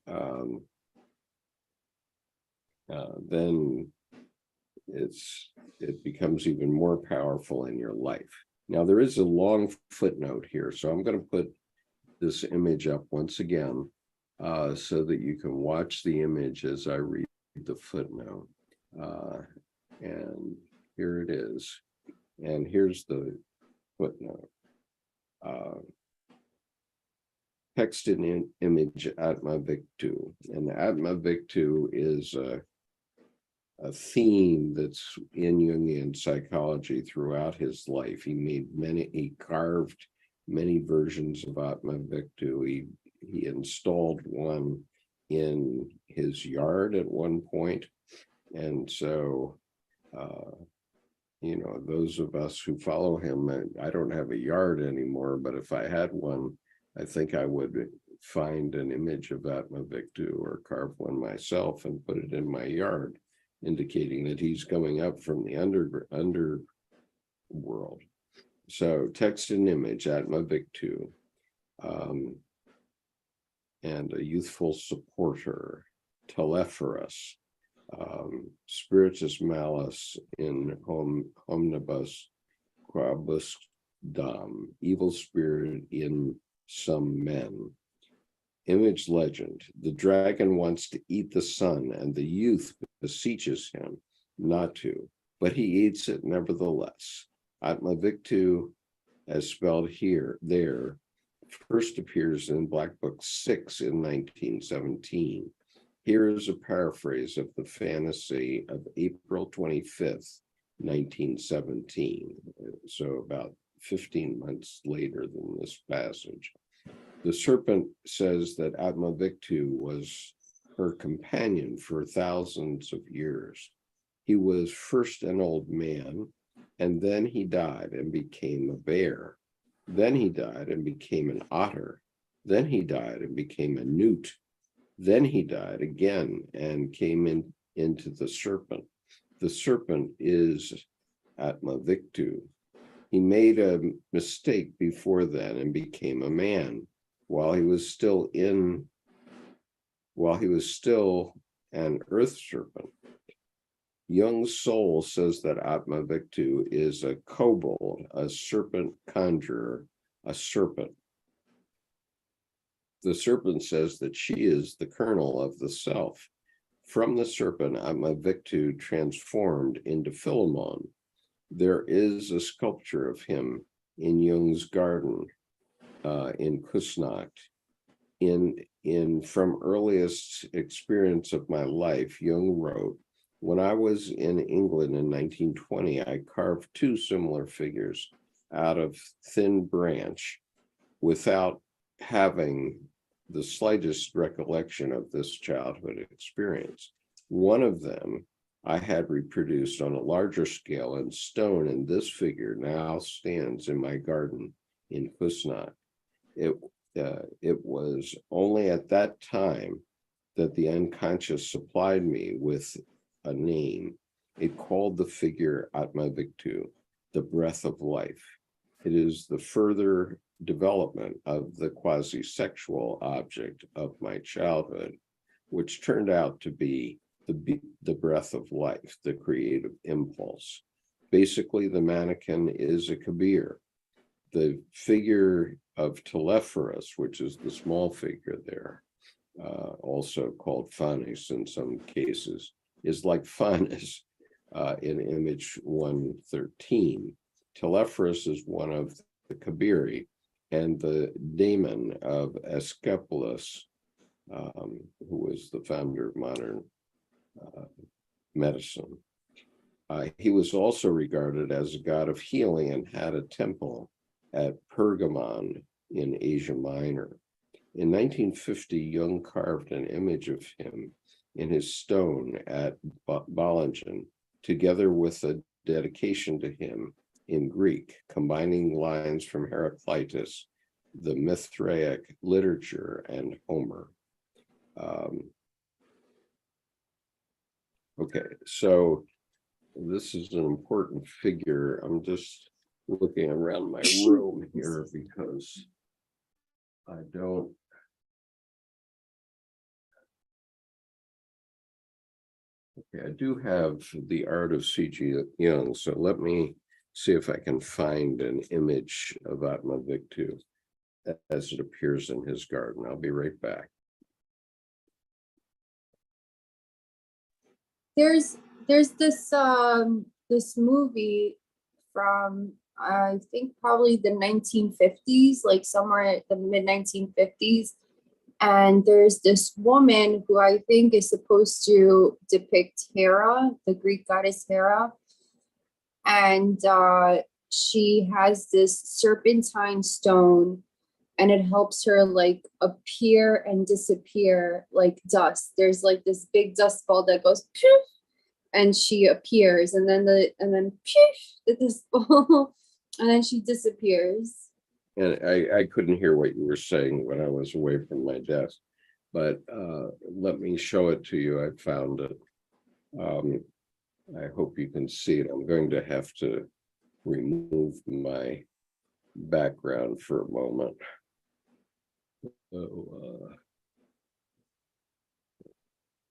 it becomes even more powerful in your life. Now, there is a long footnote here, so I'm going to put this image up once again, so that you can watch the image as I read the footnote. And here it is. And here's the footnote. Text and image Atma Victu. And Atma Victu is a theme that's in Jungian psychology throughout his life. He carved many versions of Atma Victu. He installed one in his yard at one point. And so, those of us who follow him, I don't have a yard anymore, but if I had one, I think I would find an image of Atma Victu or carve one myself and put it in my yard, indicating that he's coming up from the underworld. So text and image, Atma Victu, and a youthful supporter, Telephorus, spiritus malus in omnibus quabusdam, evil spirit in some men. Image legend, the dragon wants to eat the sun and the youth beseeches him not to, but he eats it nevertheless. Atma Victu, as spelled there, first appears in Black Book 6 in 1917. Here is a paraphrase of the fantasy of April 25th, 1917, so about 15 months later than this passage. The serpent says that Atma Victu was her companion for thousands of years. He was first an old man, and then he died and became a bear. Then he died and became an otter. Then he died and became a newt. Then he died again and came into the serpent. The serpent is Atma Victu. He made a mistake before then and became a man while he was still an earth serpent. Jung's soul says that Atma Victu is a kobold, a serpent conjurer, a serpent. The serpent says that she is the kernel of the self. From the serpent, Atma Victu transformed into Philemon. There is a sculpture of him in Jung's garden in Kusnacht. From earliest experience of my life, Jung wrote, when I was in England in 1920, I carved two similar figures out of thin branch without having the slightest recollection of this childhood experience. One of them I had reproduced on a larger scale in stone, and this figure now stands in my garden in Kusnacht. It was only at that time that the unconscious supplied me with a name. It called the figure Atma Victu, the breath of life. It is the further development of the quasi-sexual object of my childhood, which turned out to be the breath of life, the creative impulse. Basically, the mannequin is a kabir. The figure of Telephorus, which is the small figure there, also called Phanes in some cases, is like Phanes in image 113. Telephorus is one of the kabiri and the daemon of Asclepius, who was the founder of modern medicine. He was also regarded as a god of healing and had a temple at Pergamon in Asia Minor. In 1950, Jung carved an image of him in his stone at Bollingen, together with a dedication to him in Greek, combining lines from Heraclitus, the Mithraic literature, and Homer. Okay, so this is an important figure. I'm just looking around my room here because I don't. Okay, I do have the art of C.G. Jung, so let me see if I can find an image of Atma Victu as it appears in his garden. I'll be right back. There's this movie from I think probably the 1950s, like somewhere at the mid 1950s. And there's this woman who I think is supposed to depict Hera, the Greek goddess Hera. And she has this serpentine stone, and it helps her like appear and disappear like dust. There's like this big dust ball that goes poof, and she appears, and then poof, this ball, and then she disappears. And I couldn't hear what you were saying when I was away from my desk, but let me show it to you. I found it. I hope you can see it. I'm going to have to remove my background for a moment. So,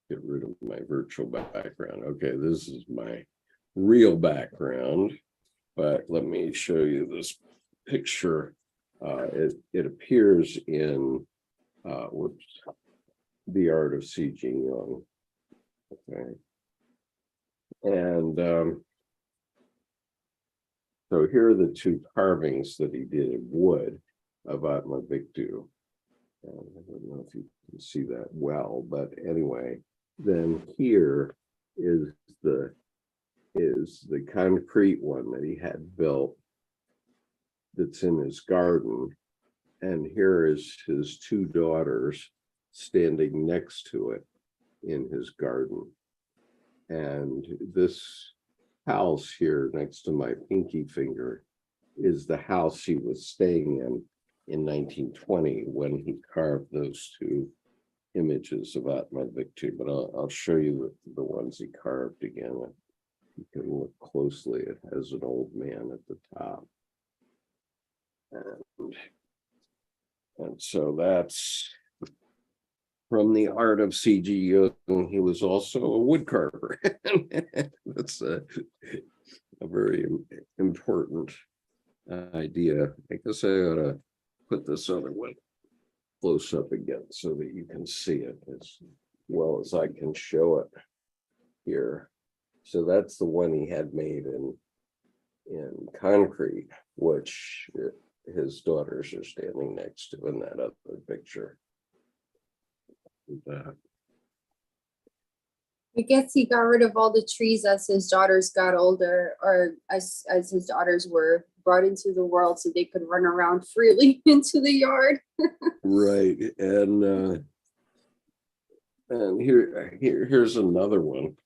get rid of my virtual background. Okay, this is my real background, but let me show you this picture. It appears in The Art of C.G. Jung. Okay. And so here are the two carvings that he did in wood of Atma Victu. I don't know if you can see that well, but anyway, then here is the concrete one that he had built that's in his garden. And here is his two daughters standing next to it in his garden. And this house here next to my pinky finger is the house he was staying in 1920 when he carved those two images of Atma Victu. But I'll show you the ones he carved again. You can look closely. It has an old man at the top. And so that's from The Art of C.G. Jung. He was also a wood carver. That's a very important idea. I guess I ought to put this other one close up again so that you can see it as well as I can show it here. So that's the one he had made in concrete, which his daughters are standing next to in that other picture. I guess he got rid of all the trees as his daughters got older, or as his daughters were brought into the world so they could run around freely into the yard. Right. And here's another one.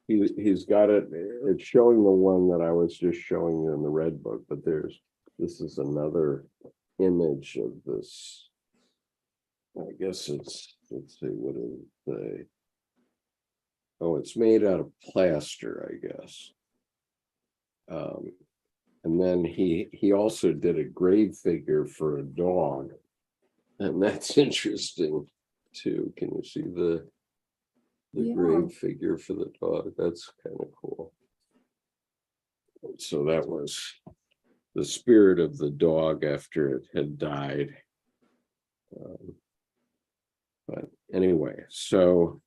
He's got it. It's showing the one that I was just showing you in the red book, but this is another image of this. I guess let's see, what is the, oh, it's made out of plaster, I guess. And then he also did a grave figure for a dog, and that's interesting too. Can you see the grave figure for the dog? That's kind of cool. So that was the spirit of the dog after it had died. But anyway, so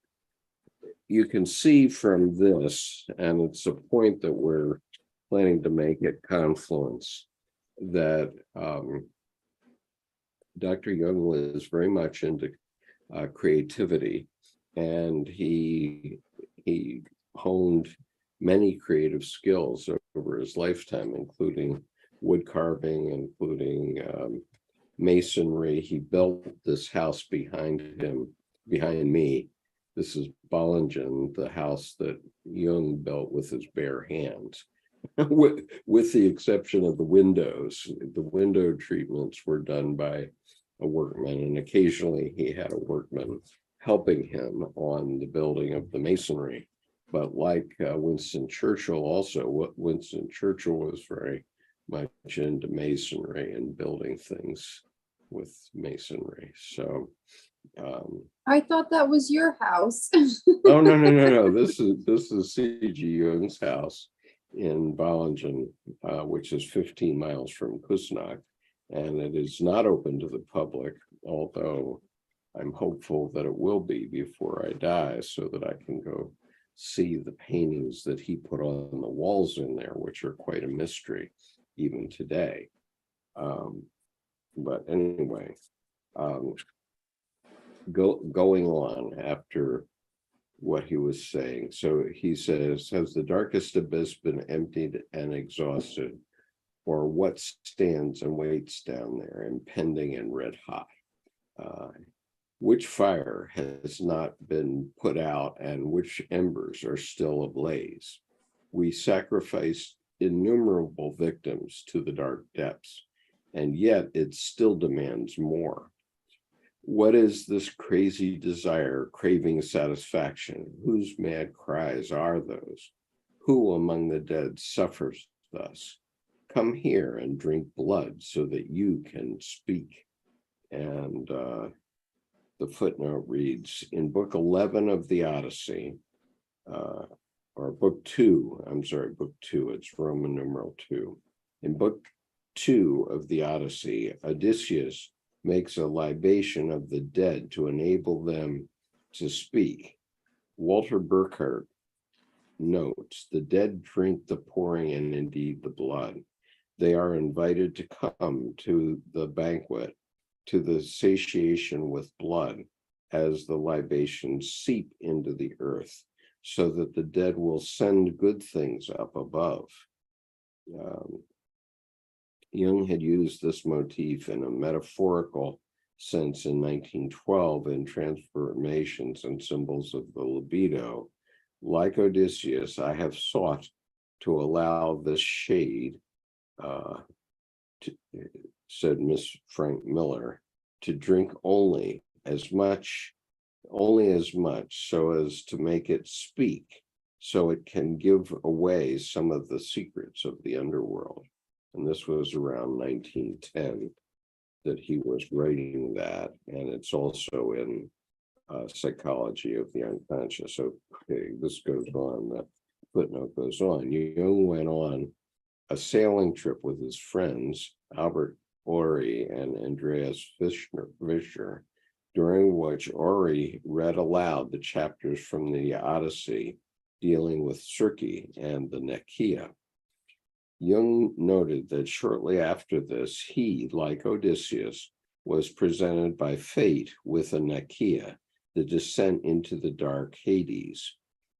you can see from this, and it's a point that we're planning to make at Confluence, that Dr. Jung was very much into creativity, and he honed many creative skills over his lifetime, including wood carving, including masonry. He built this house behind me. This is Bollingen, the house that Jung built with his bare hands, with the exception of the windows. The window treatments were done by a workman, and occasionally he had a workman helping him on the building of the masonry. But like Winston Churchill also, Winston Churchill was very much into masonry and building things with masonry. So I thought that was your house. oh no. This is C.G. Jung's house in Bollingen, which is 15 miles from Kuznach, and it is not open to the public, although I'm hopeful that it will be before I die, so that I can go see the paintings that he put on the walls in there, which are quite a mystery even today. But anyway, going on after what he was saying. So he says, has the darkest abyss been emptied and exhausted? or what stands and waits down there, impending and red hot? Which fire has not been put out, and which embers are still ablaze? We sacrificed innumerable victims to the dark depths, and yet it still demands more. What is this crazy desire, craving satisfaction? Whose mad cries are those? Who among the dead suffers thus? Come here and drink blood so that you can speak. And the footnote reads, in book 11 of the Odyssey, or book 2, book 2, it's Roman numeral 2. In book 2 of the Odyssey, Odysseus makes a libation of the dead to enable them to speak. Walter Burkhardt notes, the dead drink the pouring and indeed the blood. They are invited to come to the banquet, to the satiation with blood, as the libations seep into the earth, so that the dead will send good things up above. Jung had used this motif in a metaphorical sense in 1912 in Transformations and Symbols of the Libido. Like Odysseus, I have sought to allow this shade, said Miss Frank Miller, to drink only as much, so as to make it speak, so it can give away some of the secrets of the underworld. And this was around 1910 that he was writing that, and it's also in Psychology of the Unconscious. So, okay, this goes on, the footnote goes on. Jung went on a sailing trip with his friends, Albert Ori and Andreas Fischer, during which Ori read aloud the chapters from the Odyssey dealing with Circe and the Nekia. Jung noted that shortly after this, he, like Odysseus, was presented by fate with a Nekia, the descent into the dark Hades.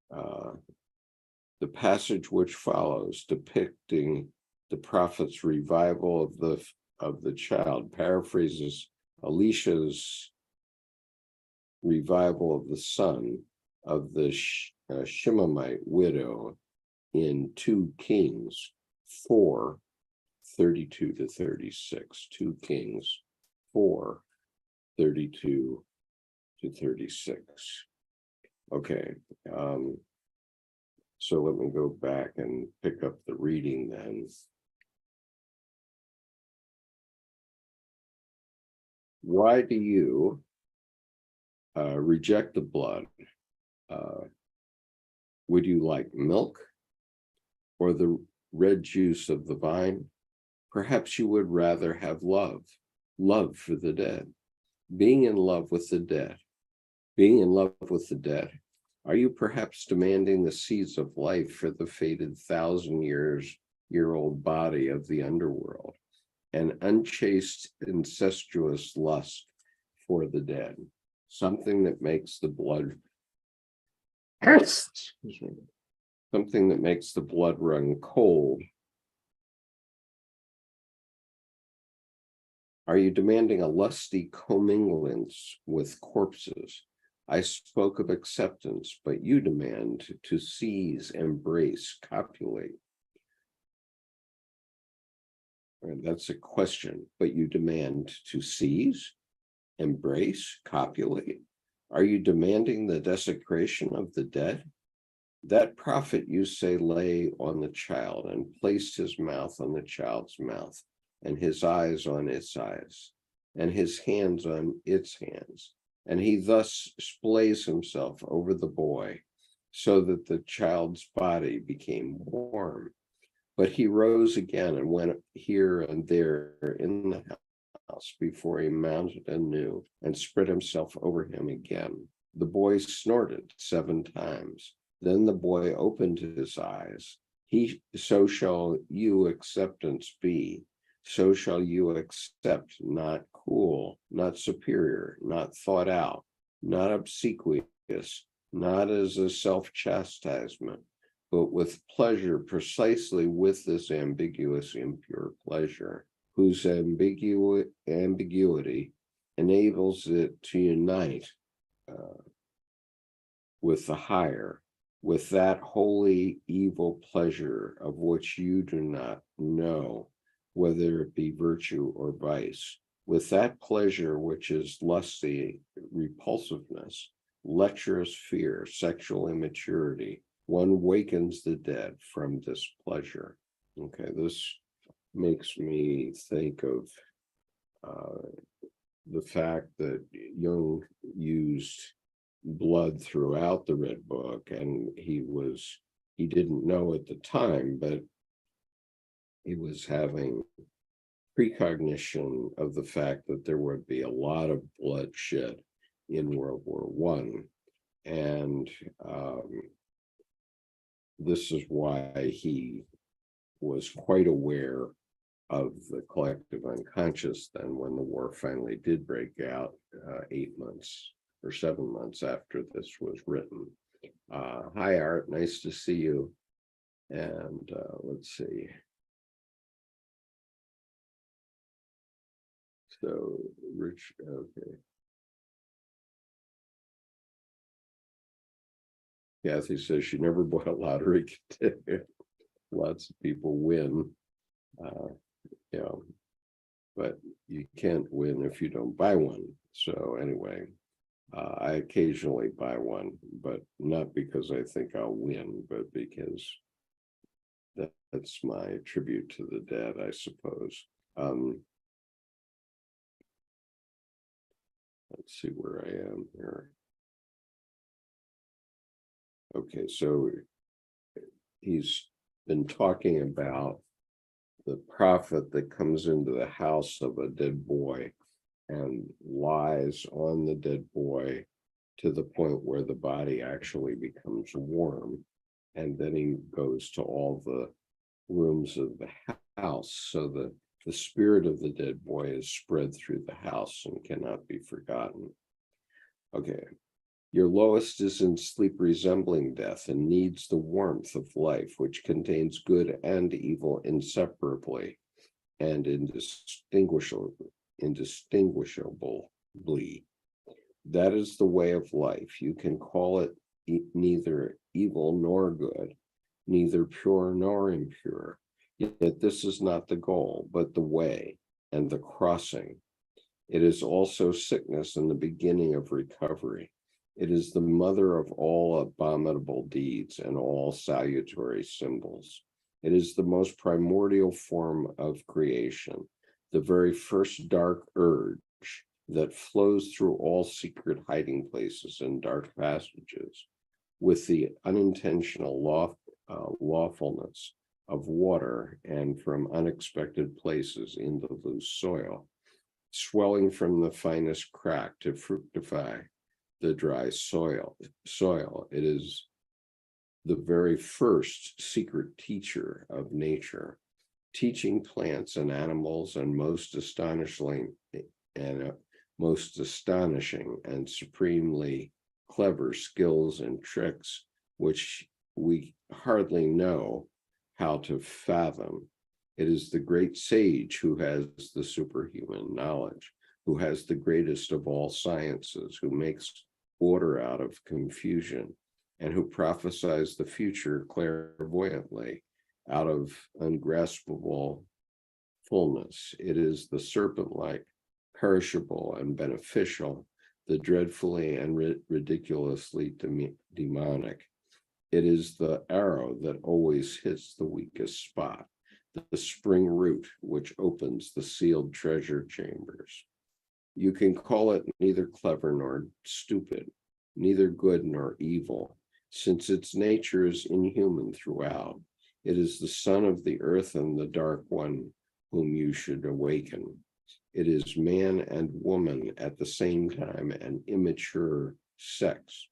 The passage which follows, depicting the prophet's revival of the child, paraphrases Elisha's revival of the son of the Shemite widow in 2 Kings 4, 32 to 36. 2 Kings 4, 32 to 36. Okay, so let me go back and pick up the reading then. Why do you reject the blood? Would you like milk or the red juice of the vine? Perhaps you would rather have love for the dead. Being in love with the dead. Are you perhaps demanding the seeds of life for the fated 1,000-year-old body of the underworld? An unchaste, incestuous lust for the dead, something that makes the blood run cold. Are you demanding a lusty commingling with corpses? I spoke of acceptance, but you demand to seize, embrace, copulate. That's a question, but you demand to seize, embrace, copulate. Are you demanding the desecration of the dead? That prophet, you say, lay on the child and placed his mouth on the child's mouth, and his eyes on its eyes, and his hands on its hands. And he thus splays himself over the boy, so that the child's body became warm. But he rose again and went here and there in the house before he mounted anew and spread himself over him again. The boy snorted 7 times. Then the boy opened his eyes. So shall you acceptance be. So shall you accept, not cool, not superior, not thought out, not obsequious, not as a self-chastisement, but with pleasure, precisely with this ambiguous, impure pleasure, whose ambiguity enables it to unite with the higher, with that wholly evil pleasure of which you do not know whether it be virtue or vice, with that pleasure which is lusty repulsiveness, lecherous fear, sexual immaturity. One wakens the dead from this pleasure. Okay, this makes me think of the fact that Jung used blood throughout the Red Book, and he didn't know at the time, but he was having precognition of the fact that there would be a lot of bloodshed in World War I. And this is why he was quite aware of the collective unconscious then when the war finally did break out 8 months or 7 months after this was written. Hi, Art, nice to see you. And let's see. So, Rich, okay. Kathy says she never bought a lottery ticket. Lots of people win. Yeah, but you can't win if you don't buy one. So anyway, I occasionally buy one, but not because I think I'll win, but because that's my tribute to the dead, I suppose. Let's see where I am here. Okay, so he's been talking about the prophet that comes into the house of a dead boy and lies on the dead boy to the point where the body actually becomes warm. And then he goes to all the rooms of the house. So the spirit of the dead boy is spread through the house and cannot be forgotten. Okay. Your lowest is in sleep resembling death and needs the warmth of life, which contains good and evil inseparably and indistinguishably. That is the way of life. You can call it neither evil nor good, neither pure nor impure. Yet this is not the goal, but the way and the crossing. It is also sickness and the beginning of recovery. It is the mother of all abominable deeds and all salutary symbols. It is the most primordial form of creation, the very first dark urge that flows through all secret hiding places and dark passages, with the unintentional lawfulness of water and from unexpected places in the loose soil, swelling from the finest crack to fructify the dry soil. It is the very first secret teacher of nature, teaching plants and animals and most astonishing and supremely clever skills and tricks which we hardly know how to fathom. It is the great sage who has the superhuman knowledge, who has the greatest of all sciences, who makes order out of confusion, and who prophesies the future clairvoyantly out of ungraspable fullness. It is the serpent-like, perishable and beneficial, the dreadfully and ridiculously demonic. It is the arrow that always hits the weakest spot, the spring root which opens the sealed treasure chambers. You can call it neither clever nor stupid, neither good nor evil, since its nature is inhuman throughout. It is the son of the earth and the dark one whom you should awaken. It is man and woman at the same time, an immature sex.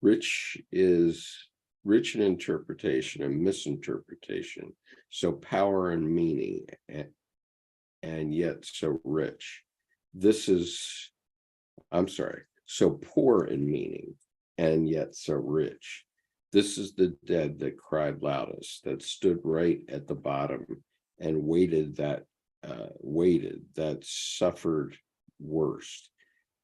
Rich in interpretation and misinterpretation, so power and meaning, and yet so rich. So poor in meaning, and yet so rich. This is the dead that cried loudest, that stood right at the bottom and waited, that suffered worst.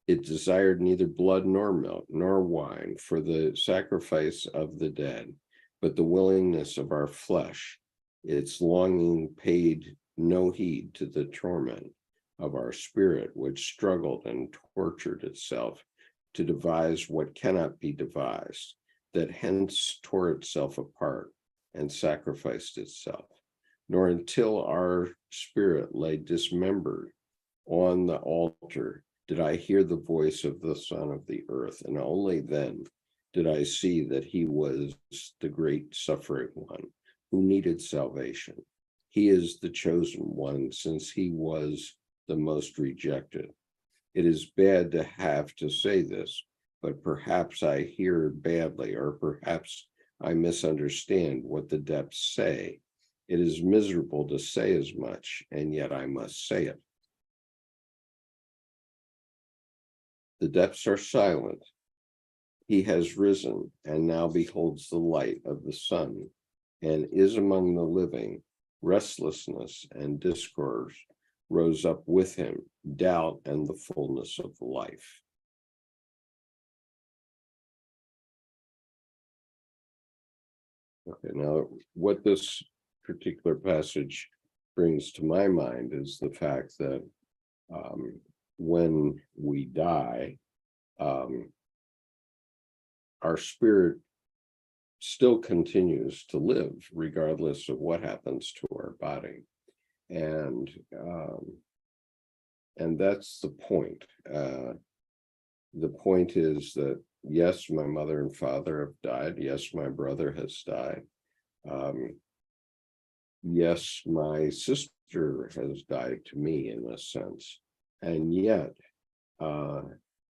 It desired neither blood nor milk nor wine for the sacrifice of the dead, but the willingness of our flesh. Its longing paid no heed to the torment of our spirit, which struggled and tortured itself to devise what cannot be devised, that hence tore itself apart and sacrificed itself. Nor until our spirit lay dismembered on the altar did I hear the voice of the Son of the earth, and only then did I see that he was the great suffering one who needed salvation. He is the chosen one, since he was the most rejected. It is bad to have to say this, but perhaps I hear badly, or perhaps I misunderstand what the depths say. It is miserable to say as much, and yet I must say it. The depths are silent. He has risen, and now beholds the light of the sun, and is among the living. Restlessness and discord rose up with him, doubt and the fullness of life. Okay, now what this particular passage brings to my mind is the fact that when we die, our spirit still continues to live regardless of what happens to our body. And that's the point. The point is that, yes, my mother and father have died. Yes, my brother has died. Yes, my sister has died to me in a sense. And yet,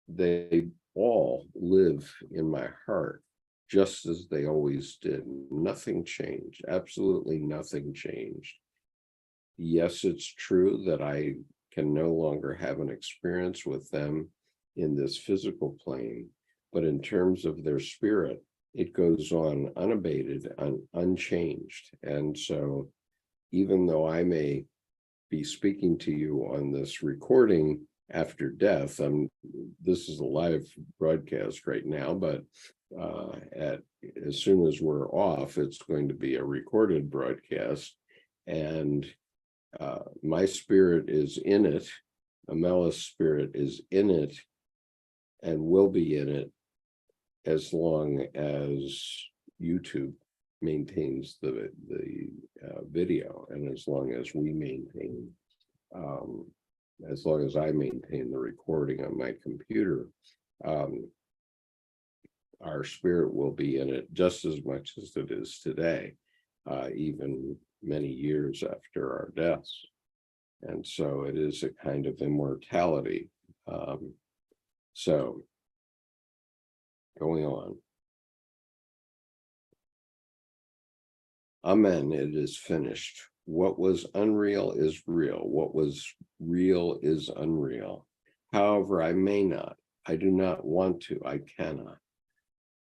they all live in my heart just as they always did. Nothing changed. Absolutely nothing changed. Yes, it's true that I can no longer have an experience with them in this physical plane, but in terms of their spirit, it goes on unabated and unchanged. And so even though I may be speaking to you on this recording after death, this is a live broadcast right now, but as soon as we're off, it's going to be a recorded broadcast, and my spirit is in it. Amela's spirit is in it and will be in it as long as YouTube maintains the video, and as long as we maintain, as long as I maintain the recording on my computer, our spirit will be in it just as much as it is today, even many years after our deaths. And so it is a kind of immortality. So going on. Amen, it is finished. What was unreal is real. What was real is unreal. However, I may not, I do not want to, I cannot.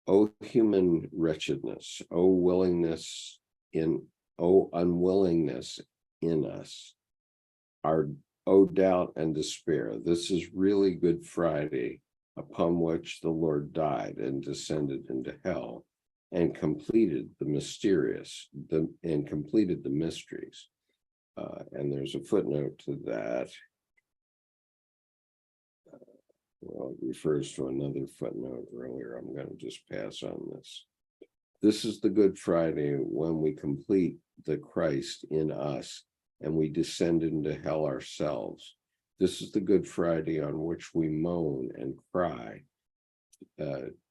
O human wretchedness, O unwillingness in us, O doubt and despair. This is really Good Friday, upon which the Lord died and descended into hell, and completed the mysteries. And there's a footnote to that. Well, it refers to another footnote earlier. I'm going to just pass on this. This is the Good Friday when we complete the Christ in us and we descend into hell ourselves. This is the Good Friday on which we moan and cry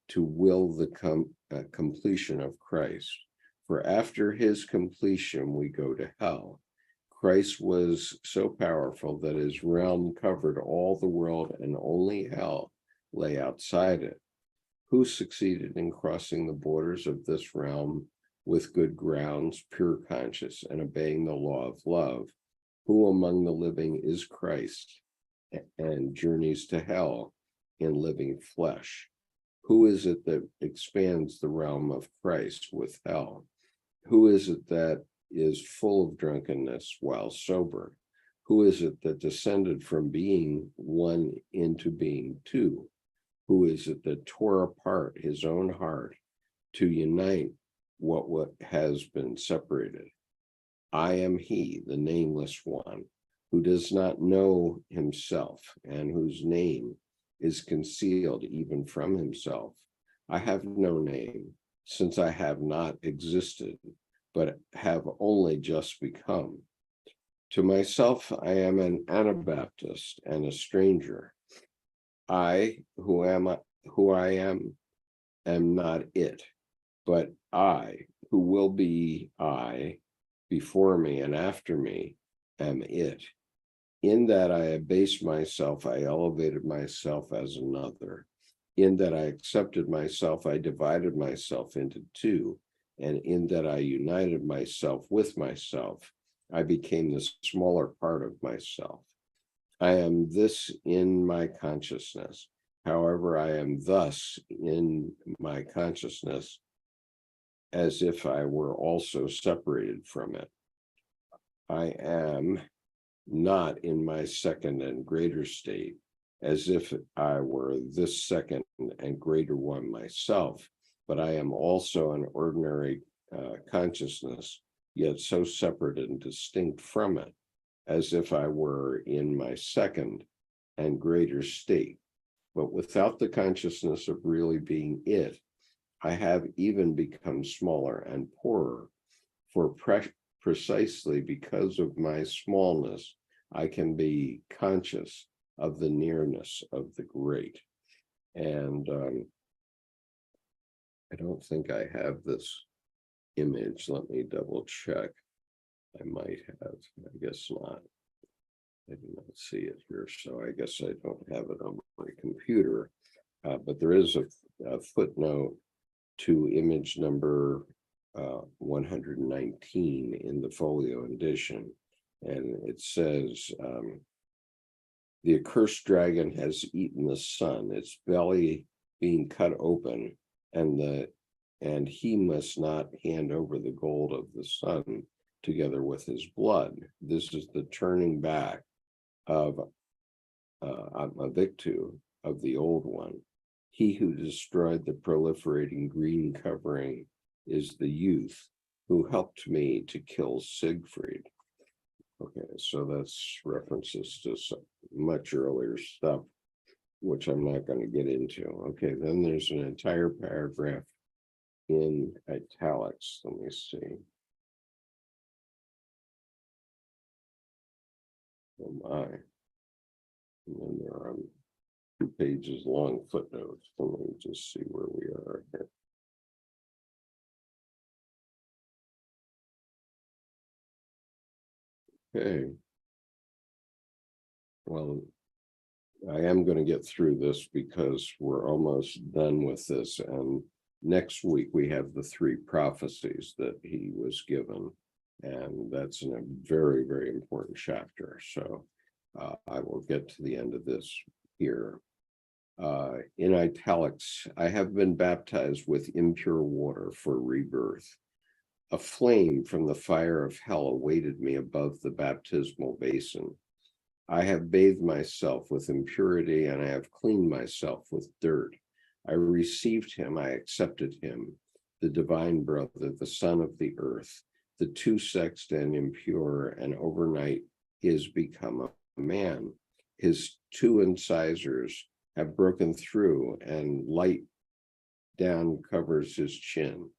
to will the completion of Christ. For after his completion, we go to hell. Christ was so powerful that his realm covered all the world, and only hell lay outside it. Who succeeded in crossing the borders of this realm with good grounds, pure conscience, and obeying the law of love? Who among the living is Christ and journeys to hell in living flesh? Who is it that expands the realm of Christ with hell? Who is it that is full of drunkenness while sober? Who is it that descended from being one into being two? Who is it that tore apart his own heart to unite what has been separated? I am he, the nameless one, who does not know himself and whose name is concealed even from himself. I have no name, since I have not existed, but have only just become. To myself, I am an Anabaptist and a stranger. I, who I am not it, but I, who will be I, before me and after me, am it. In that I abased myself, I elevated myself as another. In that I accepted myself, I divided myself into two. And in that I united myself with myself, I became the smaller part of myself. I am this in my consciousness. However, I am thus in my consciousness as if I were also separated from it. I am not in my second and greater state, as if I were this second and greater one myself, but I am also an ordinary consciousness, yet so separate and distinct from it, as if I were in my second and greater state. But without the consciousness of really being it, I have even become smaller and poorer, for precisely because of my smallness, I can be conscious of the nearness of the great. And I don't think I have this image. Let me double check. I might have, I guess not. I do not see it here, so I guess I don't have it on my computer. But there is a footnote to image number 119 in the folio edition. And it says, the accursed dragon has eaten the sun, its belly being cut open, and he must not hand over the gold of the sun together with his blood. This is the turning back of Atma Victu, of the old one. He who destroyed the proliferating green covering is the youth who helped me to kill Siegfried. Okay, so that's references to some much earlier stuff, which I'm not going to get into. Okay, then there's an entire paragraph in italics. Let me see. Oh my. And then there are 2 pages long footnotes. Let me just see where we are here. Okay. Well, I am going to get through this because we're almost done with this. And next week we have the 3 prophecies that he was given. And that's in a very, very important chapter. So I will get to the end of this here. In italics, I have been baptized with impure water for rebirth. A flame from the fire of hell awaited me above the baptismal basin. I have bathed myself with impurity, and I have cleaned myself with dirt. I received him, I accepted him, the divine brother, the son of the earth, the two-sexed and impure, and overnight he has become a man. His 2 incisors have broken through, and light down covers his chin.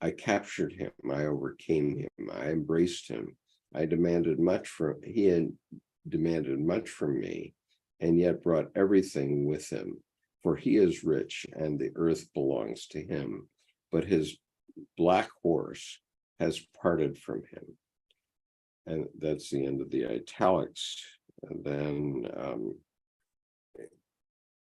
I captured him, I overcame him, I embraced him. He had demanded much from me, and yet brought everything with him. For he is rich, and the earth belongs to him. But his black horse has parted from him. And that's the end of the italics. And then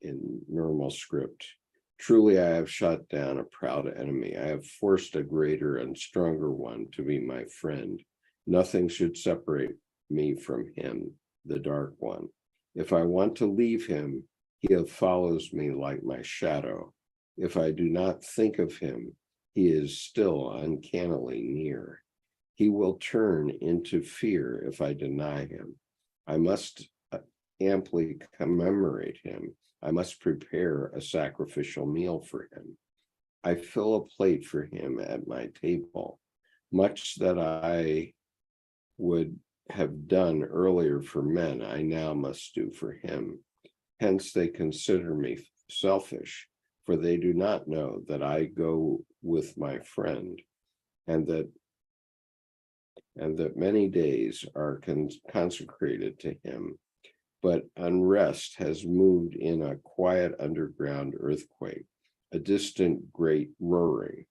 in normal script, truly I have shot down a proud enemy. I have forced a greater and stronger one to be my friend. Nothing should separate me from him, the dark one. If I want to leave him, He follows me like my shadow. If I do not think of him, he is still uncannily near. He will turn into fear if I deny him. I must amply commemorate him. I must prepare a sacrificial meal for him. I fill a plate for him at my table, much that I would have done earlier for men, I now must do for him. Hence they consider me selfish, for they do not know that I go with my friend, and that many days are consecrated to him. But unrest has moved in a quiet underground earthquake, a distant great roaring.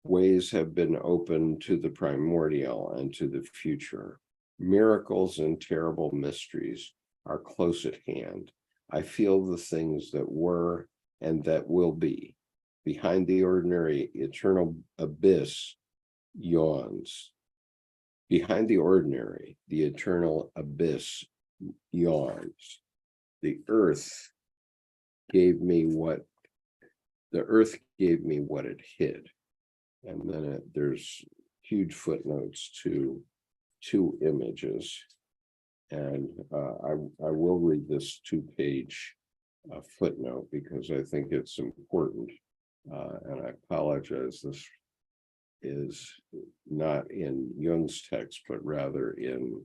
Ways have been opened to the primordial and to the future. Miracles and terrible mysteries are close at hand. I feel the things that were and that will be. Behind the ordinary, eternal abyss yawns. Behind the ordinary, the eternal abyss yawns. The earth gave me what it hid. And then there's huge footnotes to two images. And I will read this 2-page footnote because I think it's important. And I apologize, this is not in Jung's text, but rather in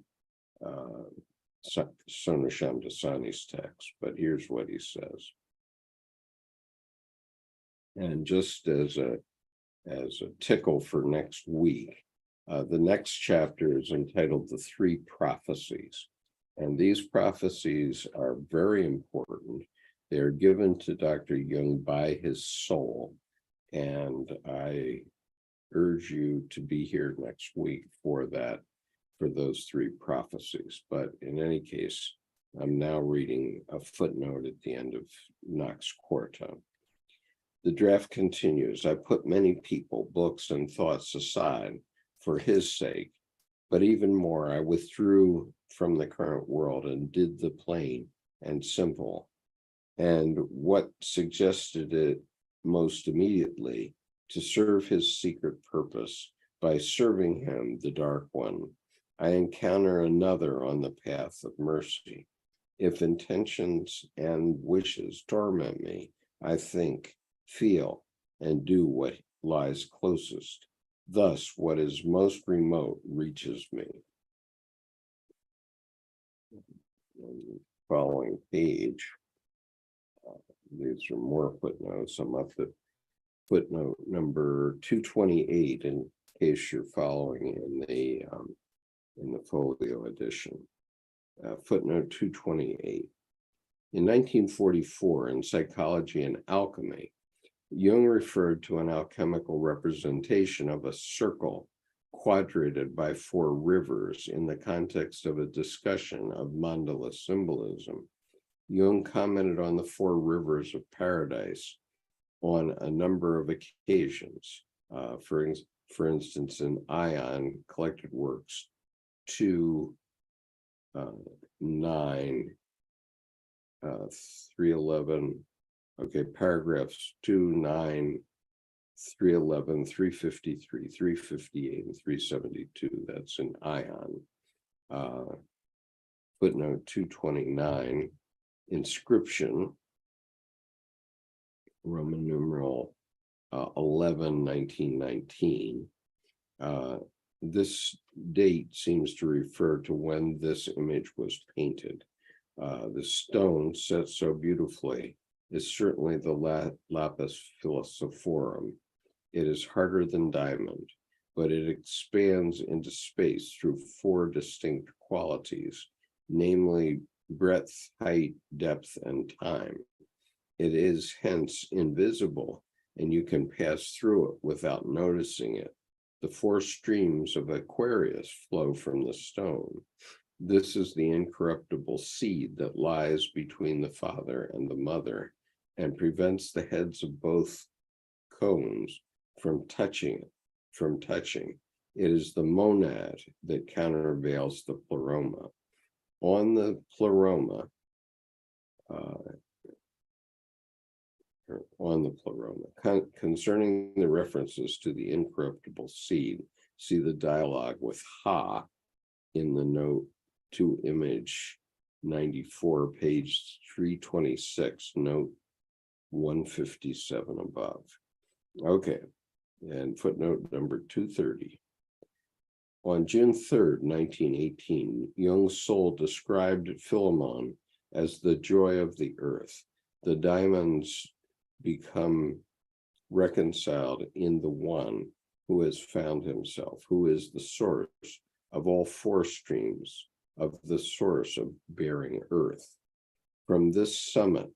Sona Shamdasani's text. But here's what he says. And just as a tickle for next week, the next chapter is entitled The Three Prophecies. And these prophecies are very important. They are given to Dr. Jung by his soul. And I urge you to be here next week for those three prophecies. But in any case, I'm now reading a footnote at the end of Knox Quarto. The draft continues. I put many people, books, and thoughts aside for his sake, but even more, I withdrew from the current world and did the plain and simple, and what suggested it most immediately, to serve his secret purpose. By serving him, the dark one, I encounter another on the path of mercy. If intentions and wishes torment me, I think, feel, and do what lies closest. Thus, what is most remote reaches me. Following page, these are more footnotes. I'm up to footnote number 228 in case you're following in the folio edition. Footnote 228. In 1944, in Psychology and Alchemy, Jung referred to an alchemical representation of a circle quadrated by 4 rivers in the context of a discussion of mandala symbolism. Jung commented on the 4 rivers of paradise on a number of occasions. For instance, in Ion Collected Works 2, 9, 311, okay, paragraphs 2, 9, 311, 353, 358, and 372. That's in Ion. Footnote 229, inscription, Roman numeral 11, 1919. This date seems to refer to when this image was painted. The stone set so beautifully is certainly the lapis philosophorum. It is harder than diamond, but it expands into space through 4 distinct qualities, namely breadth, height, depth, and time. It is hence invisible, and you can pass through it without noticing it. The 4 streams of Aquarius flow from the stone. This is the incorruptible seed that lies between the father and the mother and prevents the heads of both cones from touching. It is the monad that countervails the pleroma. On the pleroma, on the pleroma. Concerning the references to the incorruptible seed, see the dialogue with Ha in the note to image 94, page 326, note 157 above. Okay, and footnote number 230. On June 3rd, 1918, Jung's soul described Philemon as the joy of the earth. The diamonds become reconciled in the one who has found himself, who is the source of all four streams of the source of bearing earth. From this summit,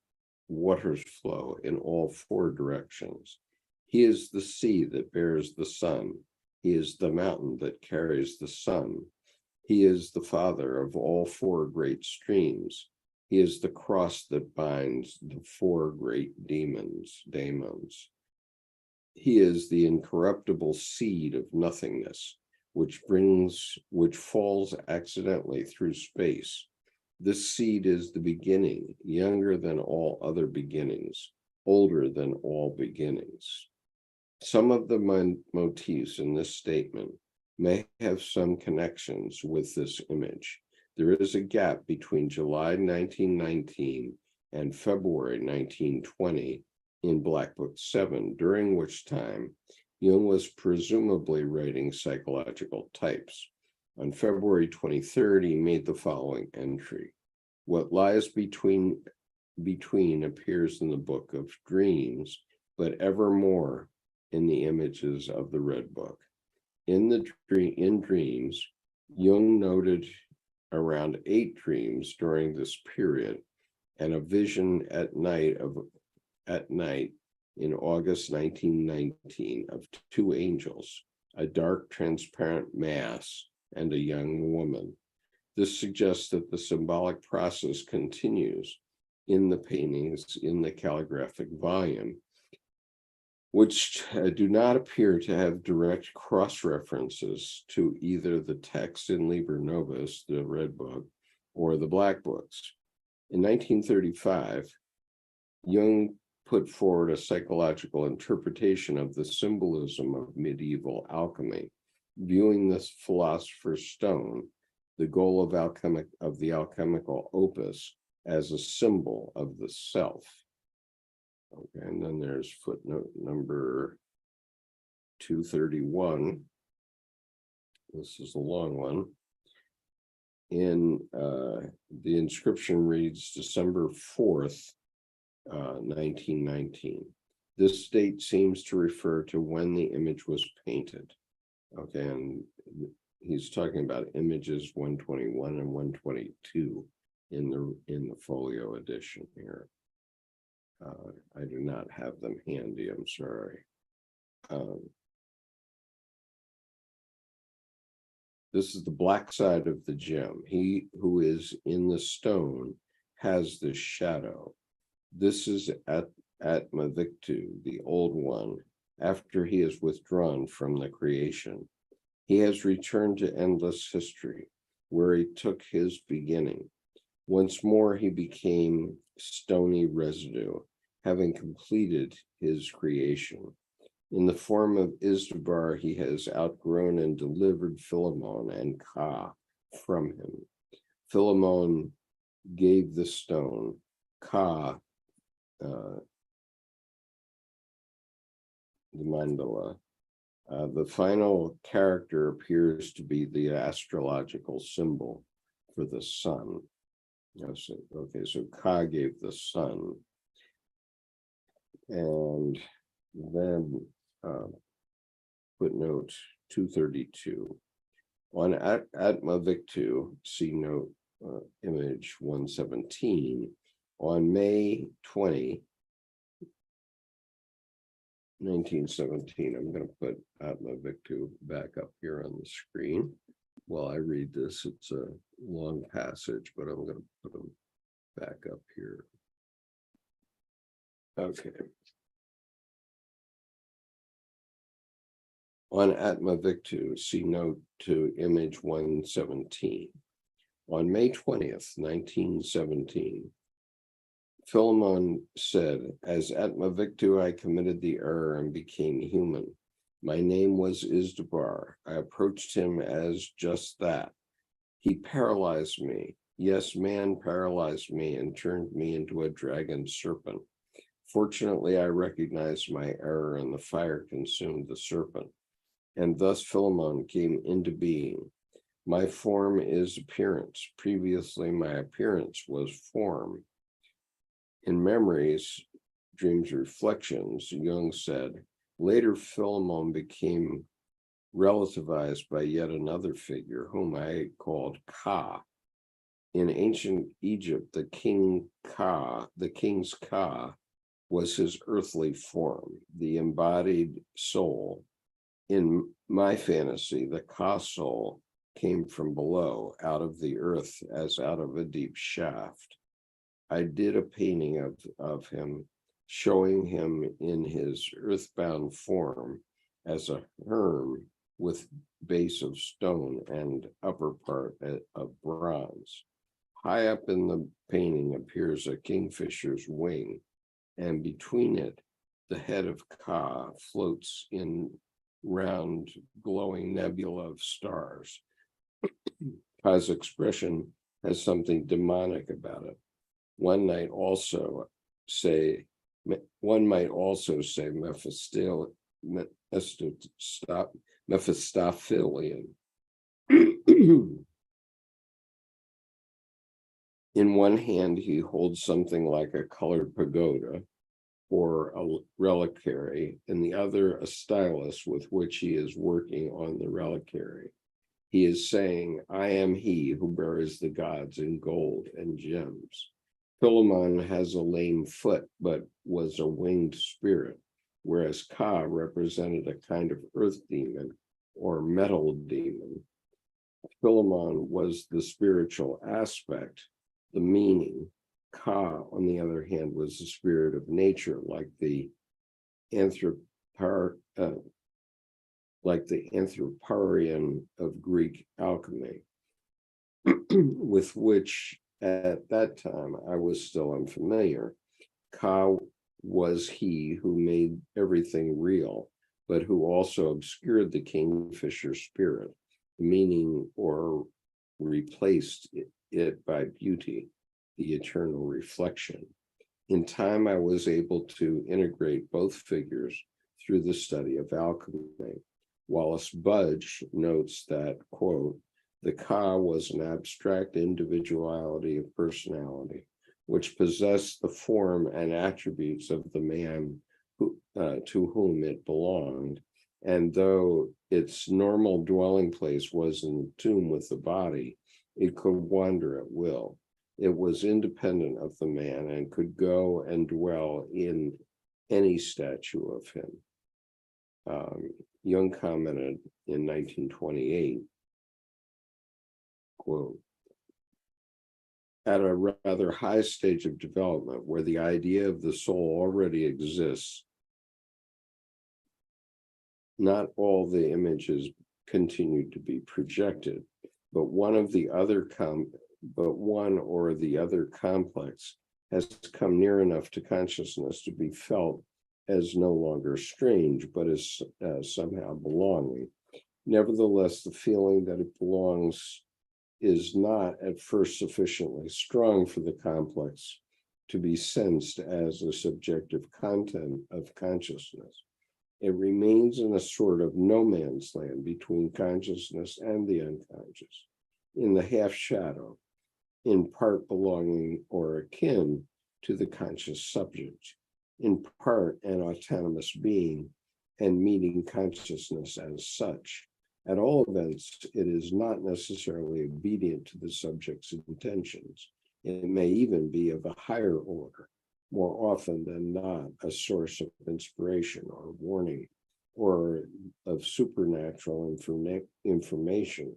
waters flow in all four directions. He is the sea that bears the sun. He is the mountain that carries the sun. He is the father of all four great streams. He is the cross that binds the four great daemons. He is the incorruptible seed of nothingness, which falls accidentally through space. This seed is the beginning, younger than all other beginnings, older than all beginnings. Some of the motifs in this statement may have some connections with this image. There is a gap between July 1919 and February 1920 in Black Book 7, during which time Jung was presumably writing psychological types. On February 23rd, he made the following entry. What lies between appears in the Book of Dreams, but evermore in the images of the Red Book. In dreams, Jung noted around 8 dreams during this period, and a vision at night in August 1919 of 2 angels, a dark transparent mass, and a young woman. This suggests that the symbolic process continues in the paintings in the calligraphic volume, which do not appear to have direct cross-references to either the text in Liber Novus, the Red Book, or the Black Books. In 1935, Jung put forward a psychological interpretation of the symbolism of medieval alchemy, viewing this philosopher's stone, the goal of the alchemical opus, as a symbol of the self. Okay, and then there's footnote number 231. This is a long one. The inscription reads December 4th, 1919. This date seems to refer to when the image was painted. Okay, and he's talking about images 121 and 122 in the folio edition here. I do not have them handy, I'm sorry. This is the black side of the gem. He who is in the stone has this shadow. This is Atma Victu, the old one, after he is withdrawn from the creation. He has returned to endless history, where he took his beginning. Once more he became stony residue, having completed his creation. In the form of Izdubar, he has outgrown and delivered Philemon and Ka from him. Philemon gave the stone, Ka, the mandala. The final character appears to be the astrological symbol for the sun. Okay, so Ka gave the sun. And then footnote 232. On Atma Victu, see note image 117, on May 20, 1917, I'm going to put Atma Victu back up here on the screen. While I read this, it's a long passage, but I'm going to put them back up here. Okay. On Atma Victu, see note to image 117. On May 20th, 1917, Philemon said, as Atma Victu, I committed the error and became human. My name was Izdubar. I approached him as just that. He paralyzed me. Yes, man paralyzed me and turned me into a dragon serpent. Fortunately, I recognized my error and the fire consumed the serpent. And thus Philemon came into being. My form is appearance. Previously, my appearance was form. In Memories, Dreams, Reflections, Jung said, later Philemon became relativized by yet another figure, whom I called Ka. In ancient Egypt, the king's Ka was his earthly form, the embodied soul. In my fantasy, the Ka soul came from below, out of the earth, as out of a deep shaft. I did a painting of him, showing him in his earthbound form as a herm with base of stone and upper part of bronze. High up in the painting appears a kingfisher's wing, and between it, the head of Ka floats in round glowing nebula of stars. Ka's expression has something demonic about it. One might also say Mephistophelian. In one hand, he holds something like a colored pagoda or a reliquary, in the other, a stylus with which he is working on the reliquary. He is saying, I am he who buries the gods in gold and gems. Philemon has a lame foot, but was a winged spirit, whereas Ka represented a kind of earth demon or metal demon. Philemon was the spiritual aspect, the meaning. Ka, on the other hand, was the spirit of nature, like the anthroparian of Greek alchemy, with which at that time I was still unfamiliar. Ka was he who made everything real, but who also obscured the kingfisher spirit, meaning, or replaced it by beauty, the eternal reflection. In time, I was able to integrate both figures through the study of alchemy. Wallace Budge notes that, quote, the Ka was an abstract individuality of personality, which possessed the form and attributes of the man to whom it belonged. And though its normal dwelling place was in the tomb with the body, it could wander at will. It was independent of the man and could go and dwell in any statue of him. Jung commented in 1928, quote, at a rather high stage of development where the idea of the soul already exists, not all the images continue to be projected, but one or the other complex has come near enough to consciousness to be felt as no longer strange, but as somehow belonging. Nevertheless, the feeling that it belongs is not at first sufficiently strong for the complex to be sensed as a subjective content of consciousness. It remains in a sort of no man's land between consciousness and the unconscious, in the half shadow, in part belonging or akin to the conscious subject, in part an autonomous being and meeting consciousness as such. At all events, it is not necessarily obedient to the subject's intentions. It may even be of a higher order, more often than not a source of inspiration or warning, or of supernatural information.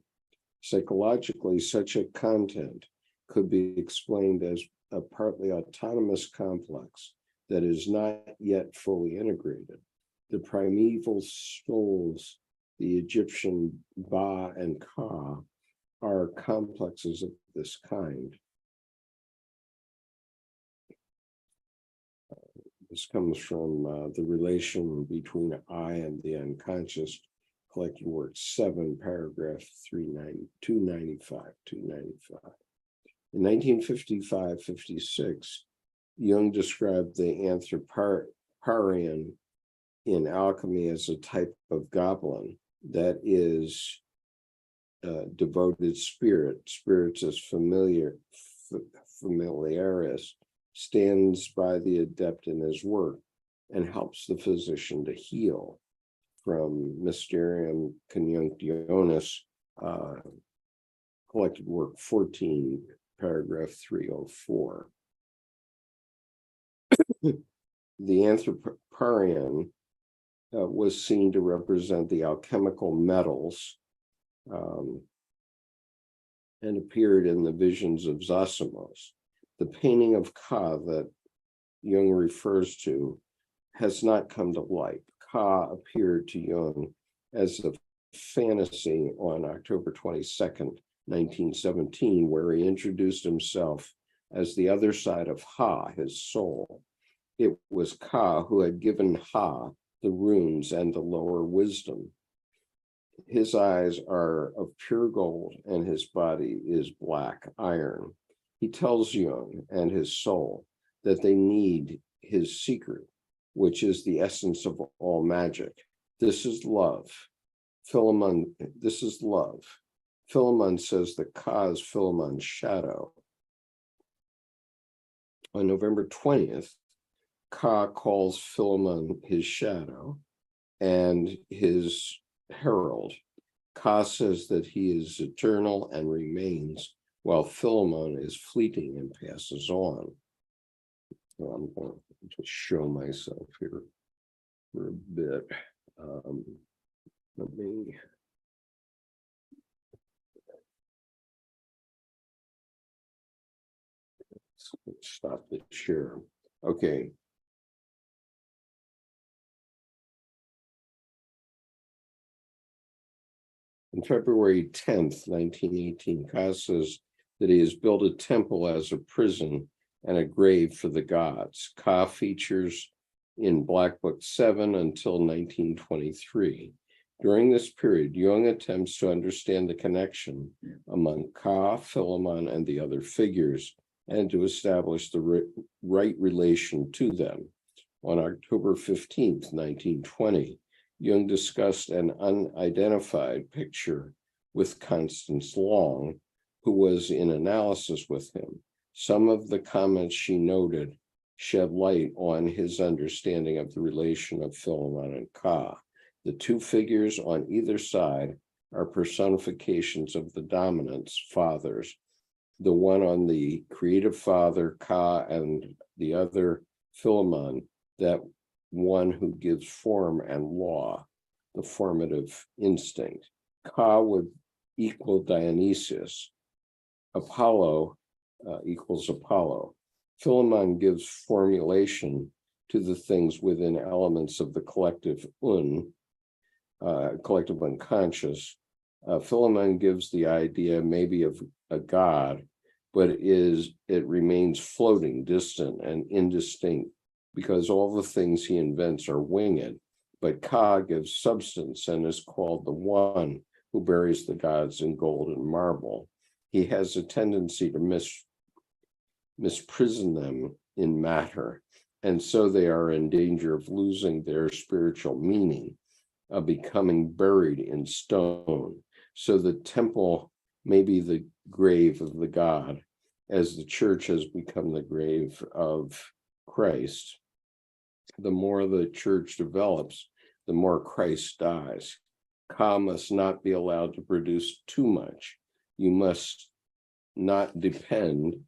Psychologically, such a content could be explained as a partly autonomous complex that is not yet fully integrated. The primeval souls, the Egyptian Ba and Ka, are complexes of this kind. This comes from the relation between I and the unconscious, collected work 7, paragraph 295. In 1955-56, Jung described the anthroparian in alchemy as a type of goblin that is devoted spirits as familiaris, stands by the adept in his work and helps the physician to heal, from Mysterium Conjunctionis, collected work 14, paragraph 304. The anthroparian was seen to represent the alchemical metals and appeared in the visions of Zosimos. The painting of Ka that Jung refers to has not come to light. Ka appeared to Jung as a fantasy on October 22nd, 1917, where he introduced himself as the other side of Ha, his soul. It was Ka who had given Ha the runes and the lower wisdom. His eyes are of pure gold and his body is black iron. He tells Jung and his soul that they need his secret, which is the essence of all magic. This is love. This is love. Philemon says that Ka is Philemon's shadow. On November 20th, Ka calls Philemon his shadow and his herald. Ka says that he is eternal and remains, while Philemon is fleeting and passes on. So I'm going to show myself here for a bit. Let me stop the share. Okay. On February 10th, 1918, Ka says that he has built a temple as a prison and a grave for the gods. Ka features in Black Book 7 until 1923. During this period, Jung attempts to understand the connection among Ka, Philemon, and the other figures, and to establish the right relation to them. On October 15th, 1920, Jung discussed an unidentified picture with Constance Long, who was in analysis with him. Some of the comments she noted shed light on his understanding of the relation of Philemon and Ka. The two figures on either side are personifications of the dominants, fathers. The one on the creative father, Ka, and the other, Philemon, that one who gives form and law, the formative instinct. Ka would equal Dionysius. Apollo equals Apollo. Philemon gives formulation to the things within elements of the collective collective unconscious. Philemon gives the idea maybe of a god, but it remains floating, distant, and indistinct, because all the things he invents are winged. But Ka gives substance and is called the one who buries the gods in gold and marble. He has a tendency to misprison them in matter, and so they are in danger of losing their spiritual meaning, of becoming buried in stone. So the temple may be the grave of the god, as the church has become the grave of Christ. The more the church develops, the more Christ dies. Ka must not be allowed to produce too much. You must not depend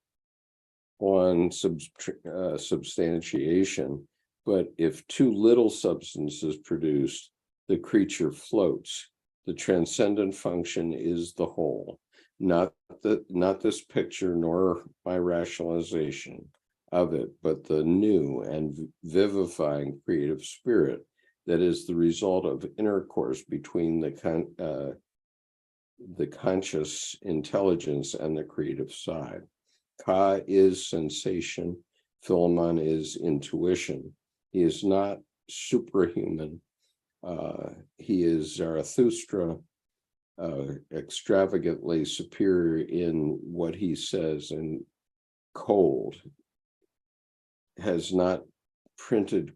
on substantiation, but if too little substance is produced, the creature floats. The transcendent function is the whole, not this picture nor my rationalization of it, but the new and vivifying creative spirit that is the result of intercourse between the conscious intelligence and the creative side. Ka is sensation, Philemon is intuition. He is not superhuman. He is Zarathustra, extravagantly superior in what he says, and cold, has not printed the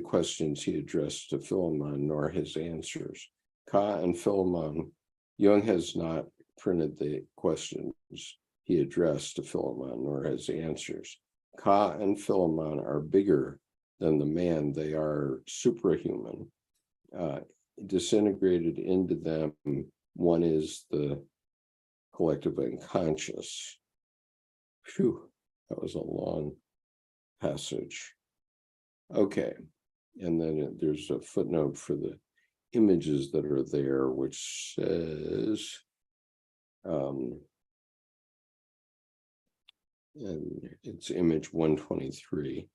questions he addressed to Philemon, nor his answers. Ka and Philemon, Jung has not printed the questions he addressed to Philemon, nor his answers. Ka and Philemon are bigger than the man. They are superhuman, disintegrated into them. One is the collective unconscious. Phew, that was a long passage. Okay, and then there's a footnote for the images that are there, which says, and it's image 123.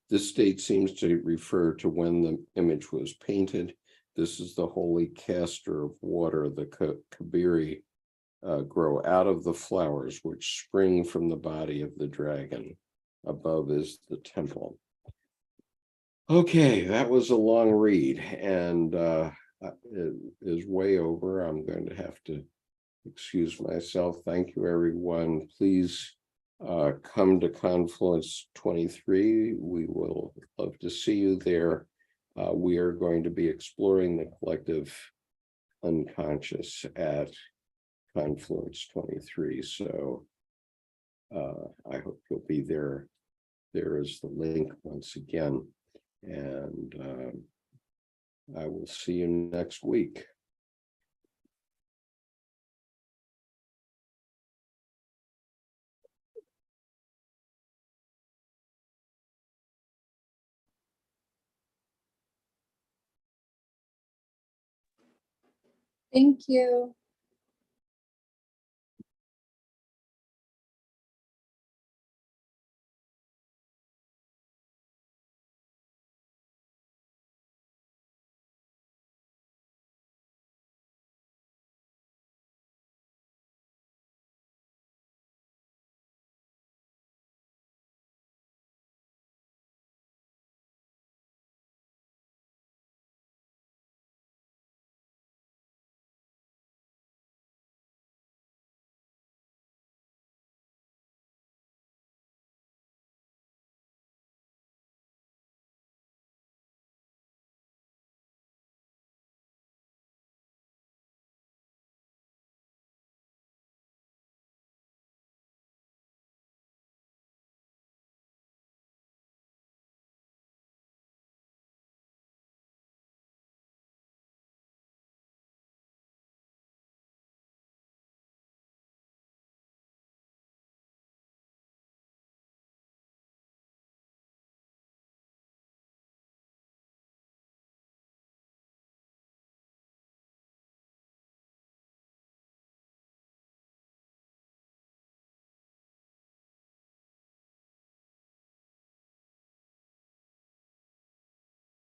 This date seems to refer to when the image was painted. This is the holy castor of water, the kabiri, grow out of the flowers which spring from the body of the dragon. Above is the temple. Okay, that was a long read, and it is way over. I'm going to have to excuse myself. Thank you, everyone. Please come to Confluence 23. We will love to see you there. We are going to be exploring the collective unconscious at Confluence 23. So I hope you'll be there. There is the link once again. And I will see you next week. Thank you.